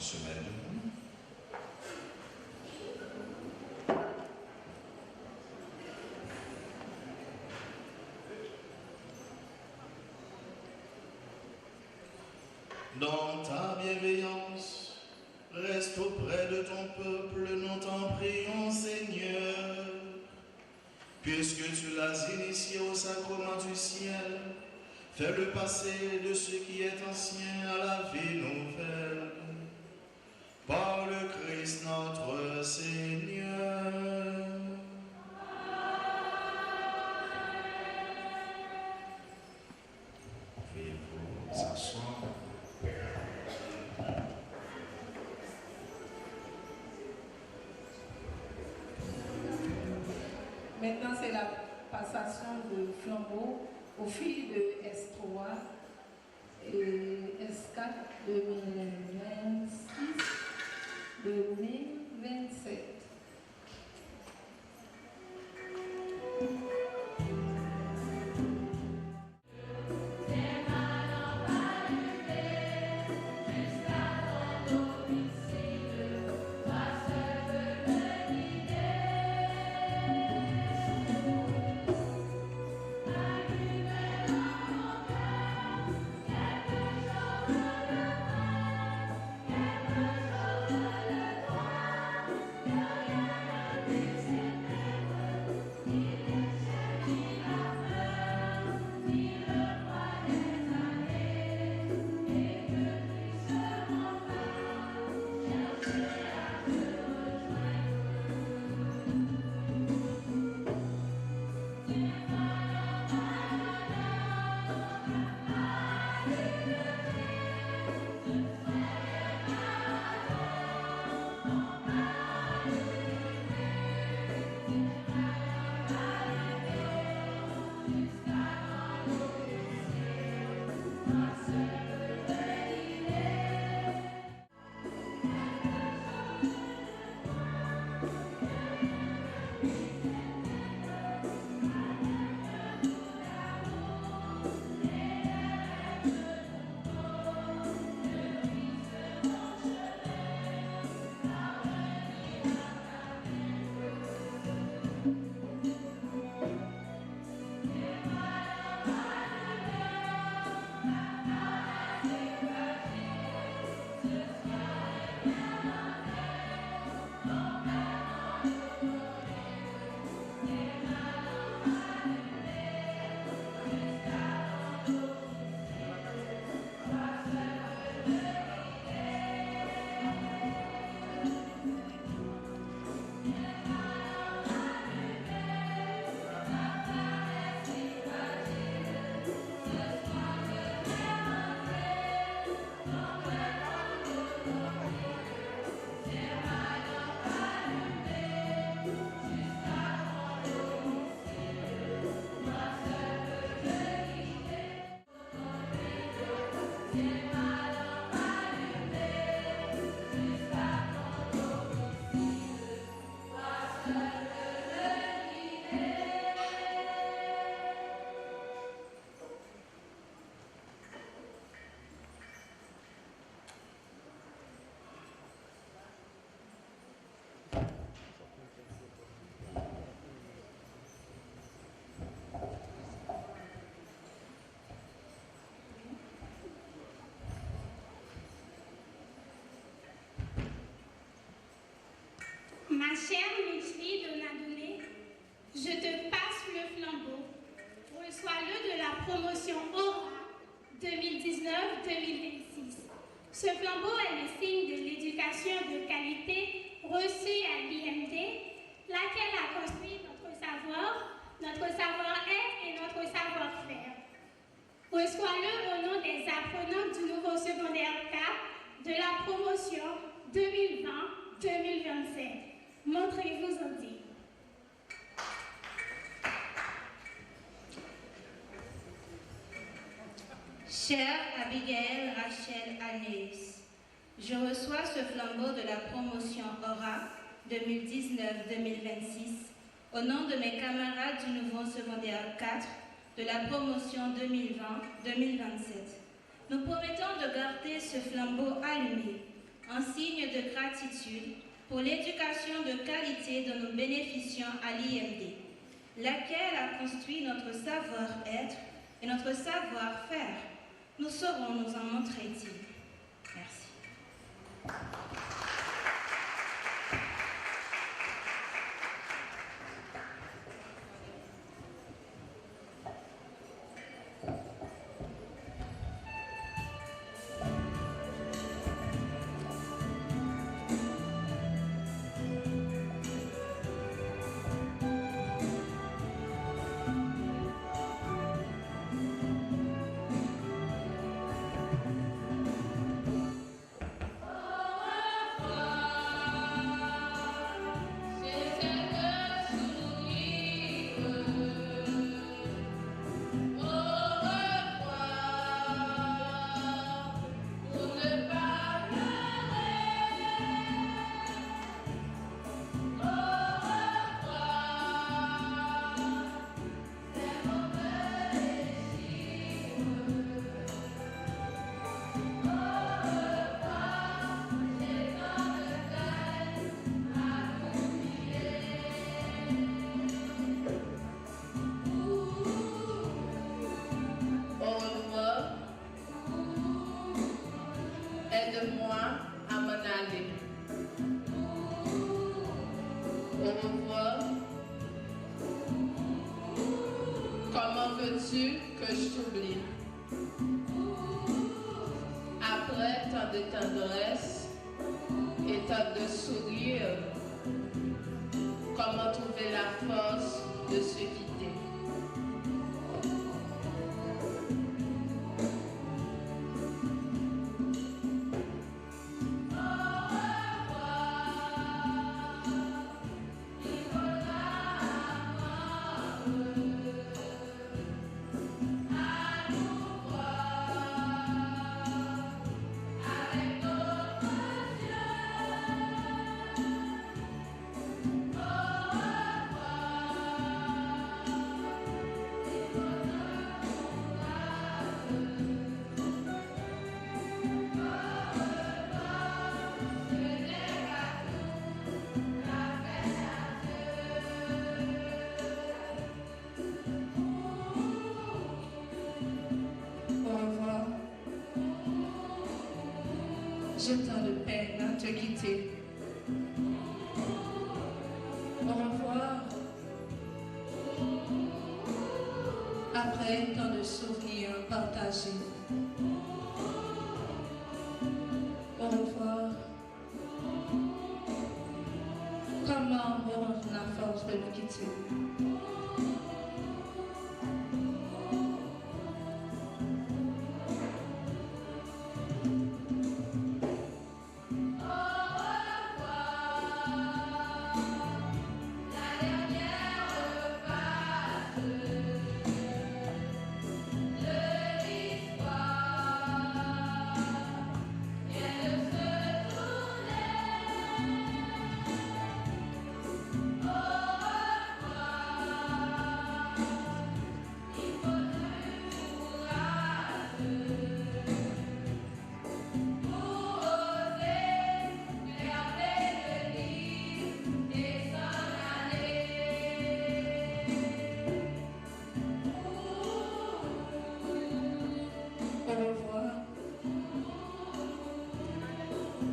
se mettre debout. Dans ta bienveillance, reste auprès de ton peuple, nous t'en prions, Seigneur. Puisque tu l'as initié au sacrement du ciel, fais-le passer de ce qui est ancien à la vie nouvelle. Par le Christ notre Seigneur. Pouvez-vous s'asseoir? Maintenant, c'est la passation de flambeau aux filles de S3 et S4 2026-2027. Ma chère Michli Donadouné, je te passe le flambeau. Reçois-le de la promotion Aura 2019-2026. Ce flambeau est le signe de l'éducation de qualité reçue à l'IMD, laquelle a construit notre savoir-être et notre savoir-faire. Reçois-le au nom des apprenants du nouveau secondaire 4 de la promotion 2020-2027. Montrez-vous en digne. Chère Abigail Rachel Anéus, je reçois ce flambeau de la promotion Aura 2019-2026 au nom de mes camarades du nouveau secondaire 4 de la promotion 2020-2027. Nous promettons de garder ce flambeau allumé en signe de gratitude pour l'éducation de qualité dont nous bénéficions à l'IMD, laquelle a construit notre savoir-être et notre savoir-faire. Nous saurons nous en montrer dignes. Merci. Aide-moi à m'en aller. Au revoir. Comment veux-tu que je t'oublie? Après tant de tendresse et tant de sourires, comment trouver la force de se quitter? J'ai tant de peine à te quitter. Au revoir. Après tant de souvenirs partagés. Au revoir. Comment rendre la force de me quitter?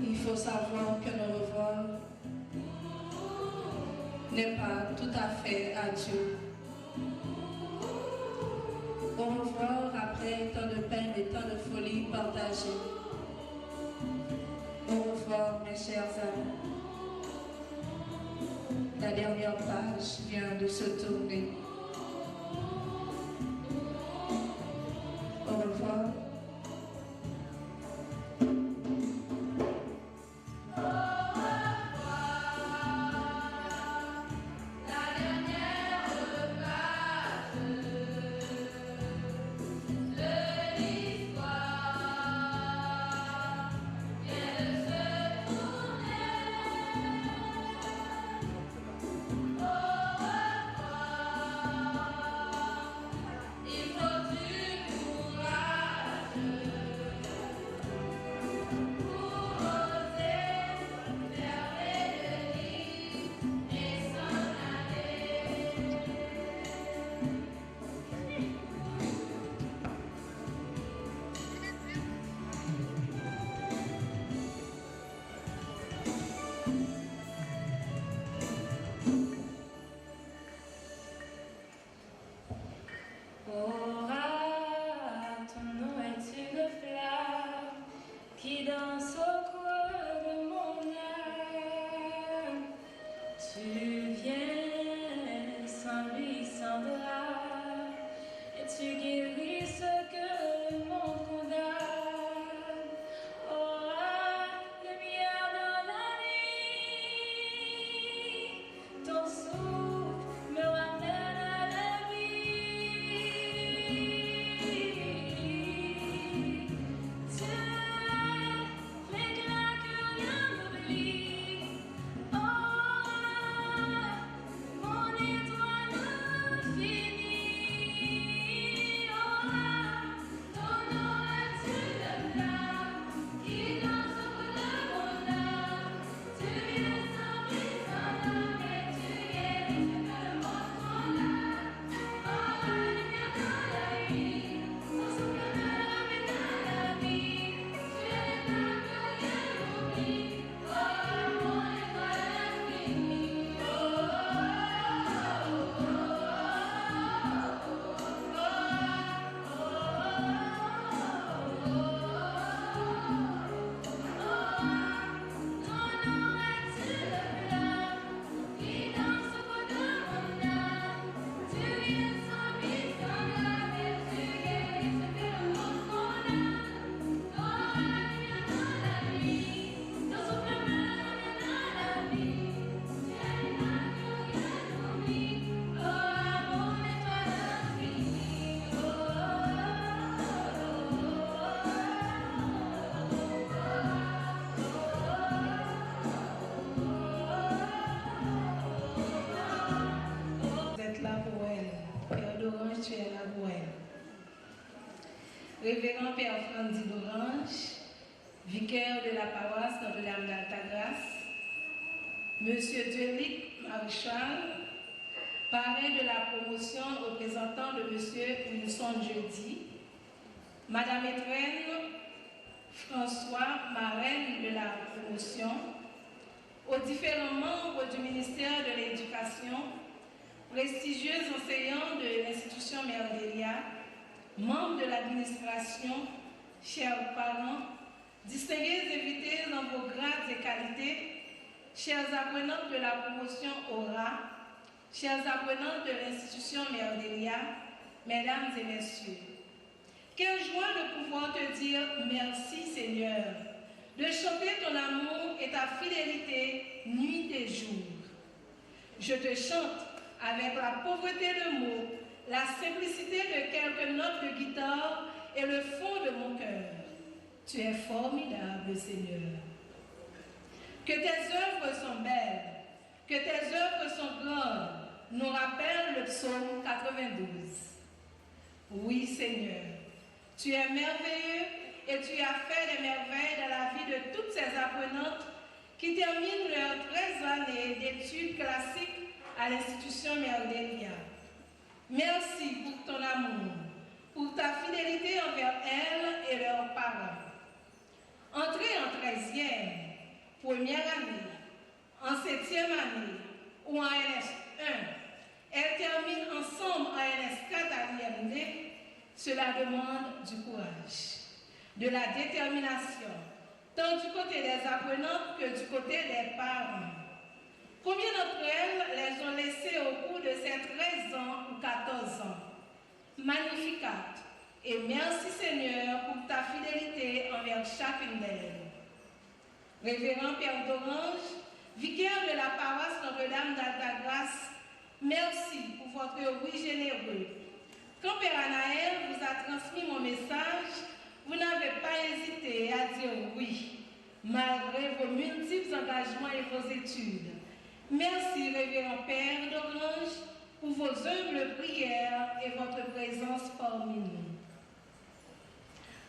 Il faut savoir que le revoir n'est pas tout à fait adieu. Au revoir après tant de peine et tant de folie partagée. Au revoir mes chers amis. La dernière page vient de se tourner. Au revoir. Pour oser qui danse au creux de mon âme. Tu viens sans lui, sans drap, et tu guéris ce que le monde condamne. Oh, lumière dans la nuit, ton souffle me ramène à la vie. Tu es l'éclat que rien n'oublie. Oh, mon étoile infinie. Oh, ton nom est une flamme qui danse au bout de mon âme. Tu viens sans bruit, sans âme, et tu guéris ce que le monde condamne. Oh, lumière dans la nuit, ton souffle me ramène à la vie. Tu es l'éclat que rien n'oublie. Oh, mon étoile infinie. Ton nom est une flamme qui danse au bout de mon âme. Tu viens sans but, sans blâme, et tu guéris ce que le monde condamne. Oh, lumière dans la nuit, ton souffle me ramène à la vie. Tu es l'éclat que rien n'oublie. Oh, mon étoile infinie. Vous êtes là pour elle. Père d'Orange, tu es là pour elle. Révérend Père Frandy d'Orange, vicaire de la paroisse Notre-Dame d'Altagrace, Monsieur Duelic Maréchal, parrain de la promotion représentant de Monsieur Wilson Jeudi, Madame Étrenne François, marraine de la promotion, aux différents membres du ministère de l'Éducation, prestigieux enseignants de l'institution Mère Delia, membres de l'administration, chers parents, distingués invités dans vos grades et qualités, chers apprenantes de la promotion Aura, chers apprenantes de l'institution Mère Delia, mesdames et messieurs, quelle joie de pouvoir te dire merci Seigneur, de chanter ton amour et ta fidélité nuit et jour. Je te chante avec la pauvreté de mots, la simplicité de quelques notes de guitare et le fond de mon cœur. Tu es formidable, Seigneur. Que tes œuvres sont belles, que tes œuvres sont grandes, nous rappelle le psaume 92. Oui, Seigneur, tu es merveilleux et tu as fait des merveilles dans la vie de toutes ces apprenantes qui terminent leurs 13 années d'études classiques à l'institution Mère Delia. Merci pour ton amour, pour ta fidélité envers elles et leurs parents. Entrée en 13e, première année, en 7e année ou en NS1, elles terminent ensemble en NS4 à l'IMD, cela demande du courage, de la détermination, tant du côté des apprenantes que du côté des parents. Combien d'entre elles les ont laissées au cours de ces 13 ans ou 14 ans? Magnificat, et merci Seigneur pour ta fidélité envers chacune d'elles. Révérend Père d'Orange, vicaire de la paroisse Notre-Dame d'Altagrace, merci pour votre oui généreux. Quand Père Anaël vous a transmis mon message, vous n'avez pas hésité à dire oui, malgré vos multiples engagements et vos études. Merci, Révérend Père d'Orange, pour vos humbles prières et votre présence parmi nous.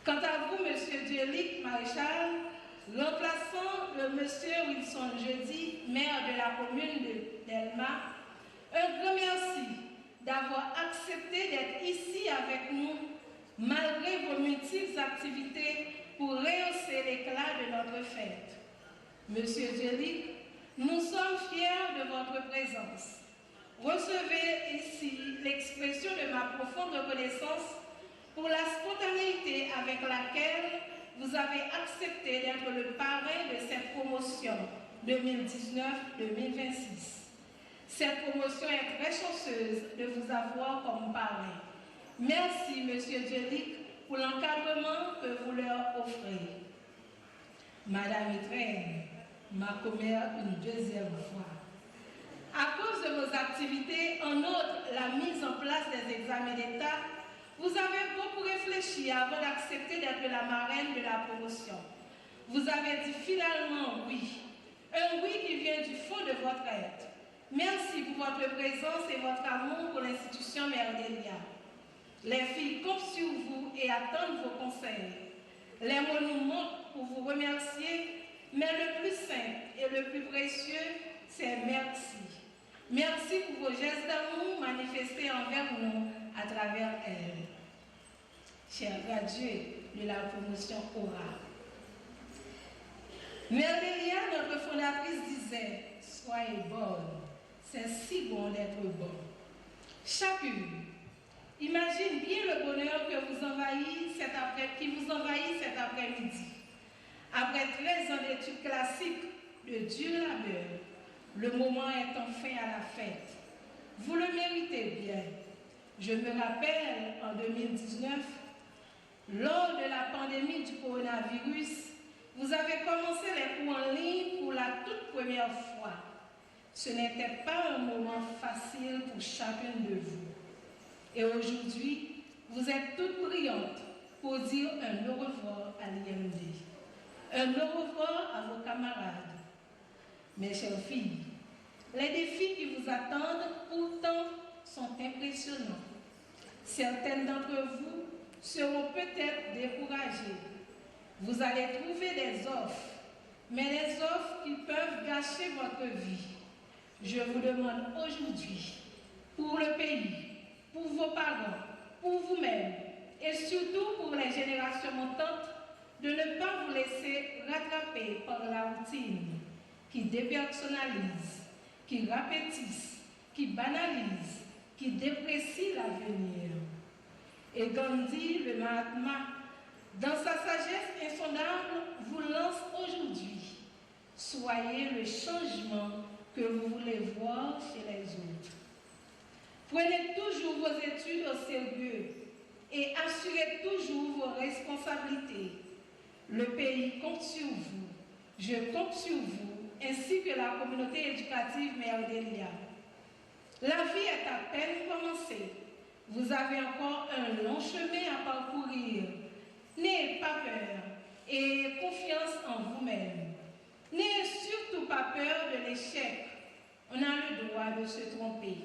Quant à vous, Monsieur Duelic Maréchal, remplaçant le Monsieur Wilson Jeudi, maire de la commune d'Elma, un grand merci d'avoir accepté d'être ici avec nous, malgré vos multiples activités pour rehausser l'éclat de notre fête. Monsieur Duelic, nous sommes fiers de votre présence. Recevez ici l'expression de ma profonde reconnaissance pour la spontanéité avec laquelle vous avez accepté d'être le parrain de cette promotion 2019-2026. Cette promotion est très chanceuse de vous avoir comme parrain. Merci, Monsieur Djelik, pour l'encadrement que vous leur offrez. Madame Etraine, ma commère une deuxième fois. À cause de vos activités, en outre la mise en place des examens d'État, vous avez beaucoup réfléchi avant d'accepter d'être la marraine de la promotion. Vous avez dit finalement oui. Un oui qui vient du fond de votre être. Merci pour votre présence et votre amour pour l'institution Mère Delia. Les filles comptent sur vous et attendent vos conseils. Les mots nous manquent pour vous remercier, mais le plus simple et le plus précieux, c'est merci. Merci pour vos gestes d'amour manifestés envers nous à travers elle. Chers gradués de la promotion Aura, Mère Delia, notre fondatrice, disait « Soyez bonne, c'est si bon d'être bon ». Chacune, imagine bien le bonheur qui vous envahit cet après-midi. Après 13 ans d'études classiques, de dur labeur, le moment est enfin à la fête. Vous le méritez bien. Je me rappelle, en 2019, lors de la pandémie du coronavirus, vous avez commencé les cours en ligne pour la toute première fois. Ce n'était pas un moment facile pour chacune de vous. Et aujourd'hui, vous êtes toutes brillantes pour dire un au revoir à l'IMD. Un au revoir à vos camarades. Mes chères filles, les défis qui vous attendent pourtant sont impressionnants. Certaines d'entre vous seront peut-être découragées. Vous allez trouver des offres, mais des offres qui peuvent gâcher votre vie. Je vous demande aujourd'hui, pour le pays, pour vos parents, pour vous-même, et surtout pour les générations montantes, de ne pas vous laisser rattraper par la routine qui dépersonnalise, qui rapétisse, qui banalise, qui déprécie l'avenir. Et Gandhi, le Mahatma, dans sa sagesse insondable, vous lance aujourd'hui. Soyez le changement que vous voulez voir chez les autres. Prenez toujours vos études au sérieux et assurez toujours vos responsabilités. Le pays compte sur vous, je compte sur vous, ainsi que la communauté éducative Mère Delia. La vie est à peine commencée. Vous avez encore un long chemin à parcourir. N'ayez pas peur et confiance en vous-même. N'ayez surtout pas peur de l'échec. On a le droit de se tromper.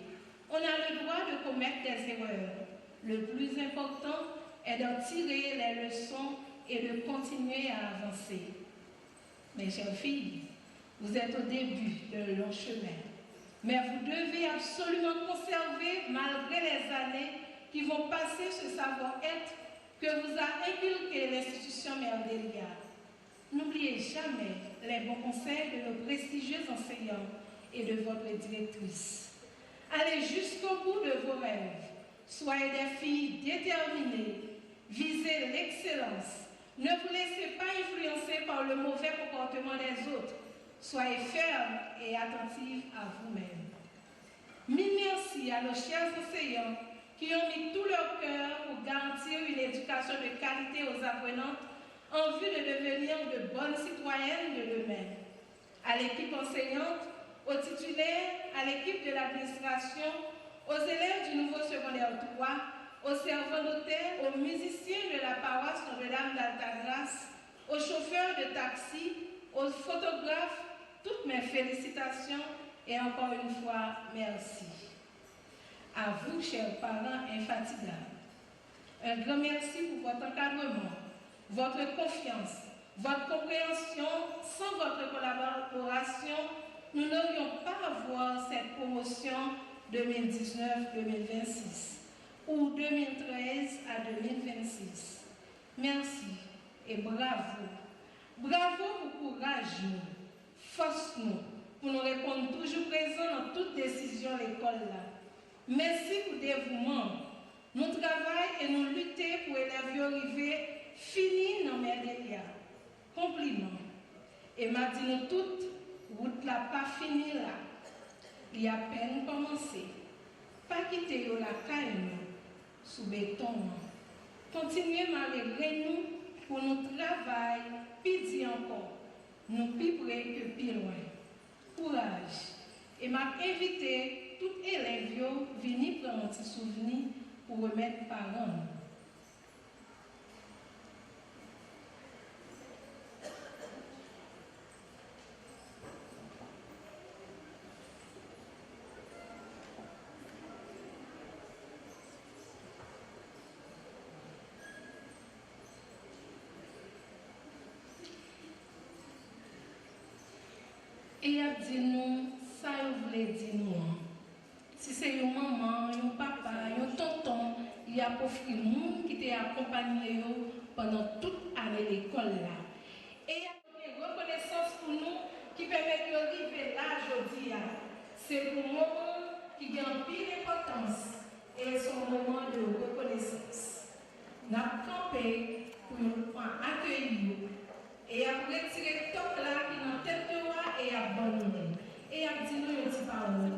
On a le droit de commettre des erreurs. Le plus important est d'en tirer les leçons et de continuer à avancer. Mes chères filles, vous êtes au début d'un long chemin. Mais vous devez absolument conserver, malgré les années qui vont passer, ce savoir-être que vous a inculqué l'institution Mère Delia. N'oubliez jamais les bons conseils de nos prestigieux enseignants et de votre directrice. Allez jusqu'au bout de vos rêves. Soyez des filles déterminées. Visez l'excellence. Ne vous laissez pas influencer par le mauvais comportement des autres. Soyez fermes et attentives à vous-même. Mille merci à nos chers enseignants qui ont mis tout leur cœur pour garantir une éducation de qualité aux apprenantes en vue de devenir de bonnes citoyennes de demain. À l'équipe enseignante, aux titulaires, à l'équipe de l'administration, aux élèves du nouveau secondaire 3, aux servants d'hôtel, aux musiciens de la paroisse Notre-Dame d'Altagrace, aux chauffeurs de taxi, aux photographes, toutes mes félicitations et encore une fois, merci. À vous, chers parents infatigables, un grand merci pour votre encadrement, votre confiance, votre compréhension. Sans votre collaboration, nous n'aurions pas à voir cette promotion 2019-2026 ou 2013 à 2026. Merci et bravo. Bravo pour courage nous, force nous, pour nous répondre toujours présents dans toute décision à l'école là. Merci pour dévouement. Nous travaillons et nous luttons pour élèves arriver fini dans mes délires. Compliment. Et m'a dit nous toutes, route là pas fini là. Il a peine commencé. Pas quitter la caille sous béton. Continuez malgré nous pour nous travailler, puis dire encore, nous plus près que plus loin. Courage. Et m'a invité toutes élèves à venir prendre un petit souvenir pour remettre parents. Et il a dit nous, ça il voulait dire nous. Si c'est une maman, un papa, un tonton, il y a pour frère monde qui t'a accompagné pendant toute l'année d'école là. Et il y a une reconnaissance pour nous qui permet de arriver là aujourd'hui. C'est pour un moment qui a une pile d'importance et son moment de reconnaissance. Nous avons campé pour accueillir. Et après retirer le top là qui est dans la tête de moi et abandonner. Et a dit nous, petit parole.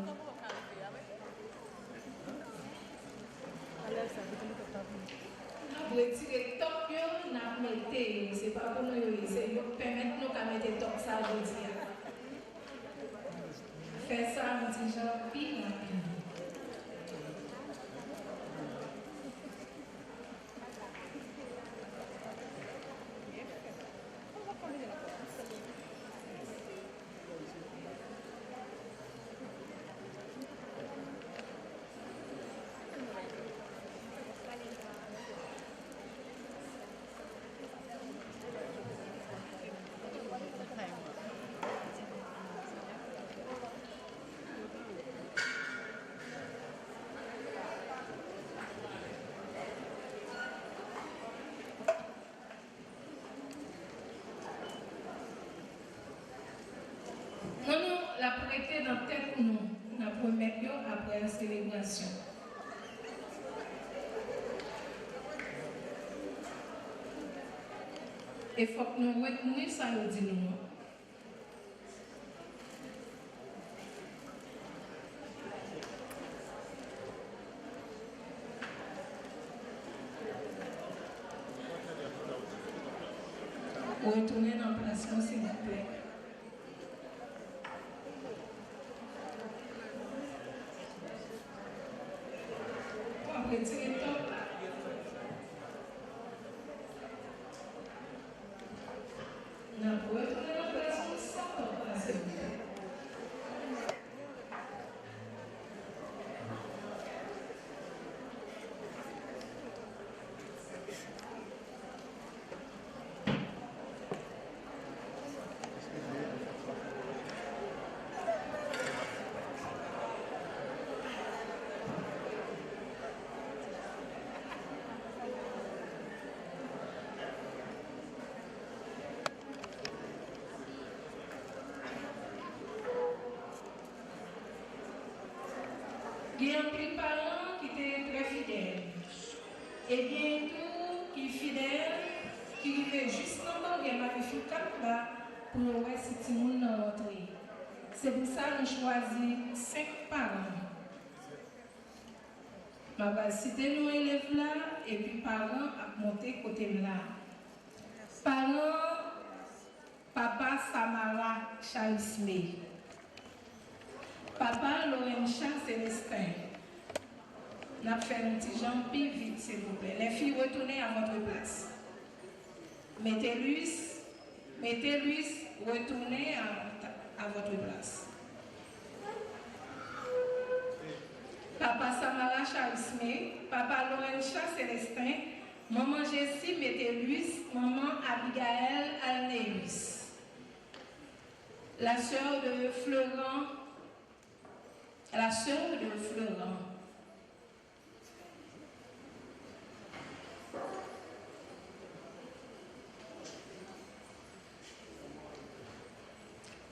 Après retirer le top, nous avons mis, c'est pas pour nous, c'est pour permettre nous de mettre le top ça aujourd'hui. Faire ça, un petit genre pile. La prêter dans la tête pour nous, la première après la célébration. Il faut que nous retenions ça, nous dit nous. Retournez dans le placement, s'il vous plaît. Retirer le top. Nous avons retourné dans le placement sans top, s'il vous plaît. Il y a un pile parent qui était très fidèle. Et bien tout qui est fidèle, qui vivait juste dans le magnifique cap là pour nous voir si tout le monde dans l'entrée. C'est pour ça que nous choisissons 5 parents. Je vais citer nos élèves là et puis parents à monter côté là. Parents, papa Samara Charisme. Papa Lorencha Célestin. On a fait un petit jambes vite, s'il vous plaît. Les filles, retournez à votre place. Mettez-lui, retournez à votre place. Papa Samara Charisme, Papa Lorencha Célestin, Maman Jessie Métellus, Maman Abigail Alneus. La sœur de Florent. La sœur de Florent.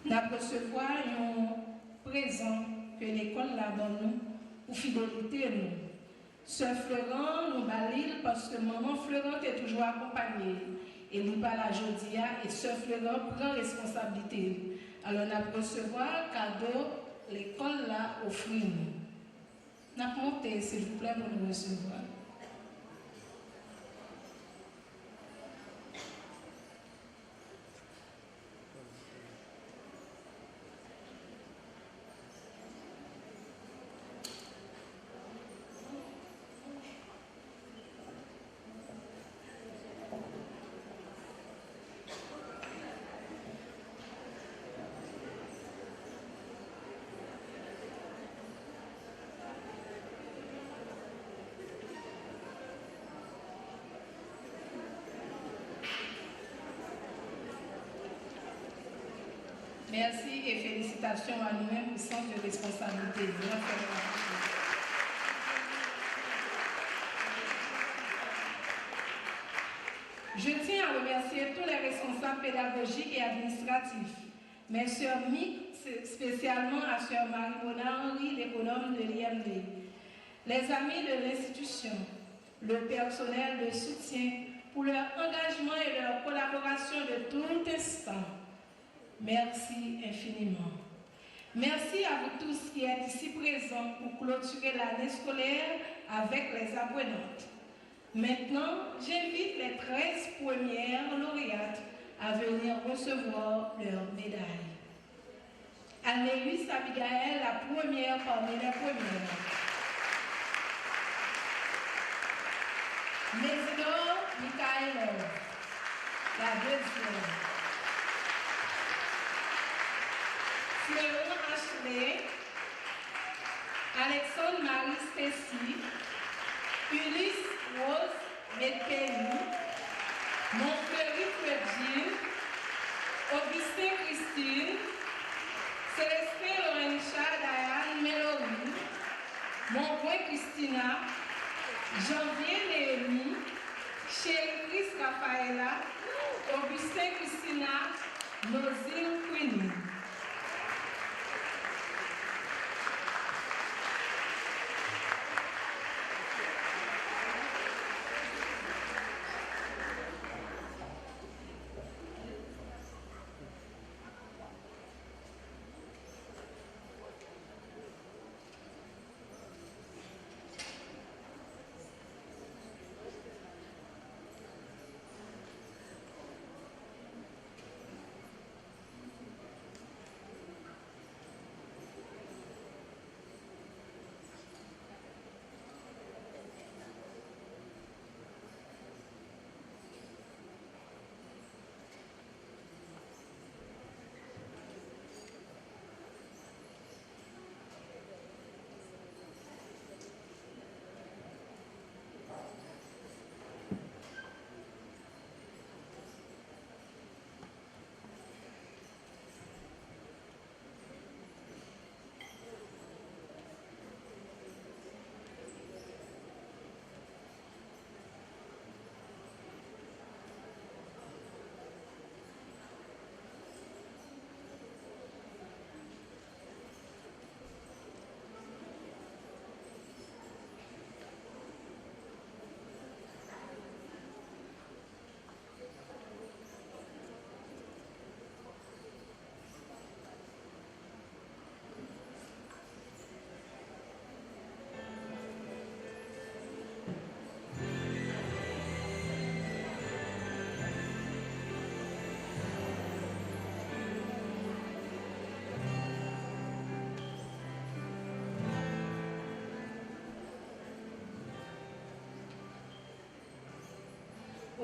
Nous recevoir un présent que l'école l'a donné nous pour fidélité nous. Sœur Florent, nous balil parce que maman Florent est toujours accompagnée. Et nous parlons aujourd'hui et Sœur Florent prend responsabilité. Alors, nous allons recevoir cadeau, l'école là, offrir nous. Nous allons monter, s'il vous plaît, pour nous recevoir. Merci et félicitations à nous-mêmes pour le sens de responsabilité. Je tiens à remercier tous les responsables pédagogiques et administratifs, mes sœurs Mick, spécialement à sœur Marie-Mona Henry, l'économe de l'IMD, les amis de l'institution, le personnel de soutien pour leur engagement et leur collaboration de tout instant. Merci infiniment. Merci à vous tous qui êtes ici présents pour clôturer l'année scolaire avec les apprenantes. Maintenant, j'invite les 13 premières lauréates à venir recevoir leurs médailles. Anne-Louise Abigail, la première parmi les premières. Mésidor Michaelov, la deuxième. Florent Ashley, Alexandre Marie Stacy, Ulysse Rose Medpeni, Montfleury Fredjil, Augustin Christine, Célestin Lorencha Diane Mélanie, Monboy Christina, Janvier Néhémie, Chérie Chris Raphaëla, Augustin Christina, Nozine Queenie.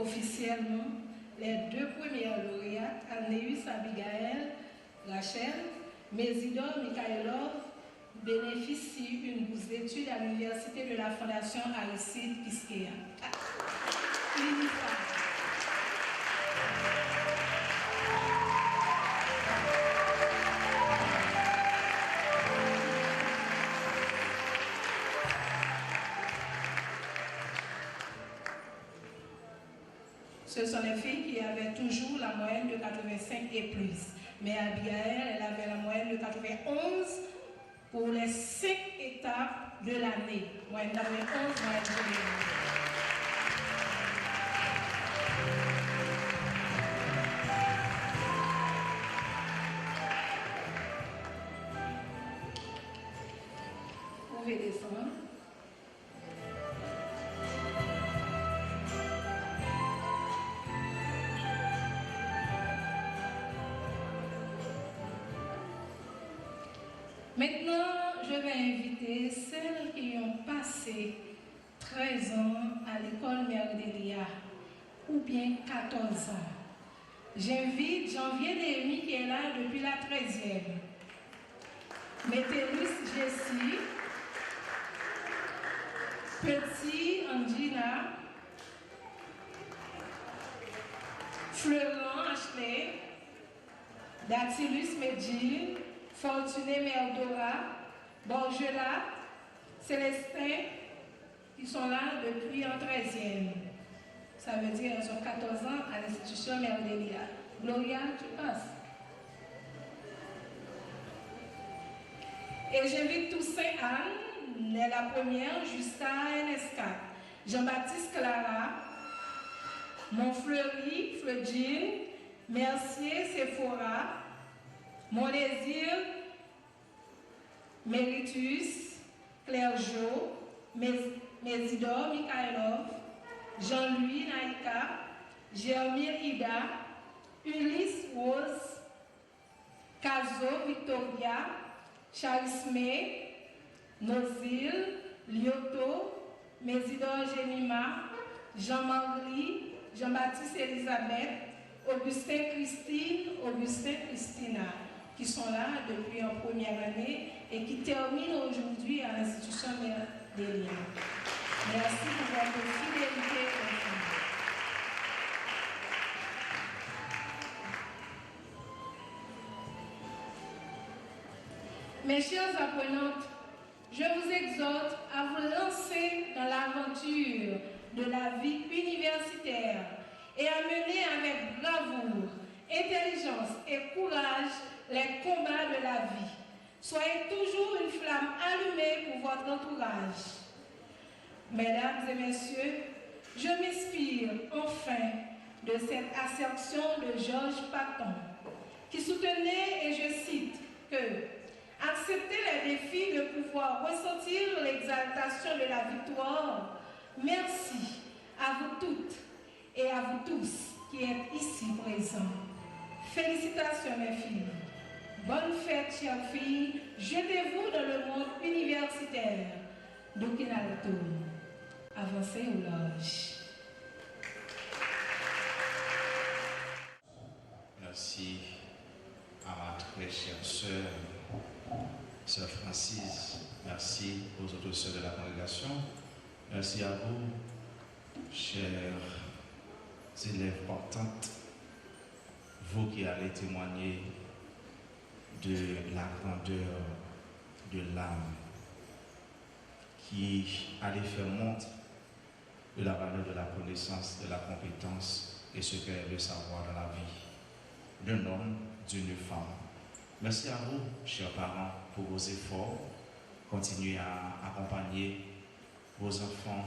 Officiellement, les deux premières lauréates, Anne-Louise Abigail Rachel, Mésidor Mikhailov, bénéficient d'une bourse d'études à l'université de la Fondation Aristide Quisqueya. Ce sont les filles qui avaient toujours la moyenne de 85 et plus. Mais Abigail, elle avait la moyenne de 91 pour les 5 étapes de l'année. Moi, dans les 11 mois de Vous pouvez descendre. Maintenant, je vais inviter celles qui ont passé 13 ans à l'école Mère Delia, ou bien 14 ans. J'invite Janvier Néhémie qui est là depuis la 13e. Métellus Jessie, Petit Angina, Florent Ashley, Datilus Medjil, Fortuné Merdora, Borgela, Célestin, qui sont là depuis en 13e. Ça veut dire qu'ils ont 14 ans à l'institution Mère Delia. Gloria, tu passes. Et j'invite Toussaint Anne, la première, Justa NS4. Jean-Baptiste Clara, Montfleury, Fleudine, Mercier, Sephora, Mon Désir, Méritus, Claire Jo, Mésidor Mikhailov, Jean-Louis Naïka, Germire Ida, Ulysse Rose, Caso Victoria, Charisme, Nozil, Lyoto, Mésidor Genima, Jean-Marie, Jean-Baptiste Elisabeth, Augustin Christine, Augustin Christina, qui sont là depuis en première année et qui terminent aujourd'hui à l'institution Mère Delia. Merci pour votre fidélité au fond. Mes chères apprenantes, je vous exhorte à vous lancer dans l'aventure de la vie universitaire et à mener avec bravoure, intelligence et courage les combats de la vie. Soyez toujours une flamme allumée pour votre entourage. Mesdames et messieurs, je m'inspire enfin de cette assertion de Georges Patton, qui soutenait, et je cite, que accepter les défis de pouvoir ressentir l'exaltation de la victoire. Merci à vous toutes et à vous tous qui êtes ici présents. Félicitations mes filles. Bonne fête chères filles. Jetez-vous dans le monde universitaire. Dokinalto. Avancez aux loges. Merci à ma très chère sœur, sœur Francis. Merci aux autres sœurs de la congrégation. Merci à vous, chers élèves portantes, vous qui allez témoigner de la grandeur de l'âme, qui allez faire montre de la valeur de la connaissance, de la compétence et ce qu'est le savoir dans la vie d'un homme, d'une femme. Merci à vous, chers parents, pour vos efforts. Continuez à accompagner vos enfants,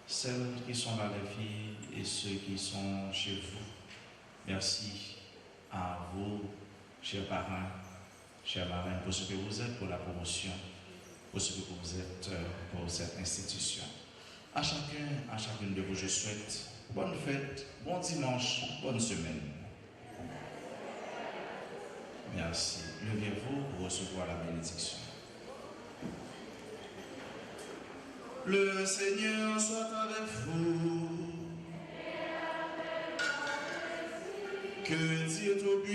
celles qui sont là, les filles, et ceux qui sont chez vous. Merci à vous, chers parents, chers marraines, pour ce que vous êtes pour la promotion, pour ce que vous êtes pour cette institution. À chacun, à chacune de vous, je souhaite bonne fête, bon dimanche, bonne semaine. Merci. Levez-vous pour recevoir la bénédiction. Le Seigneur soit avec vous. Que Dieu t'obéisse.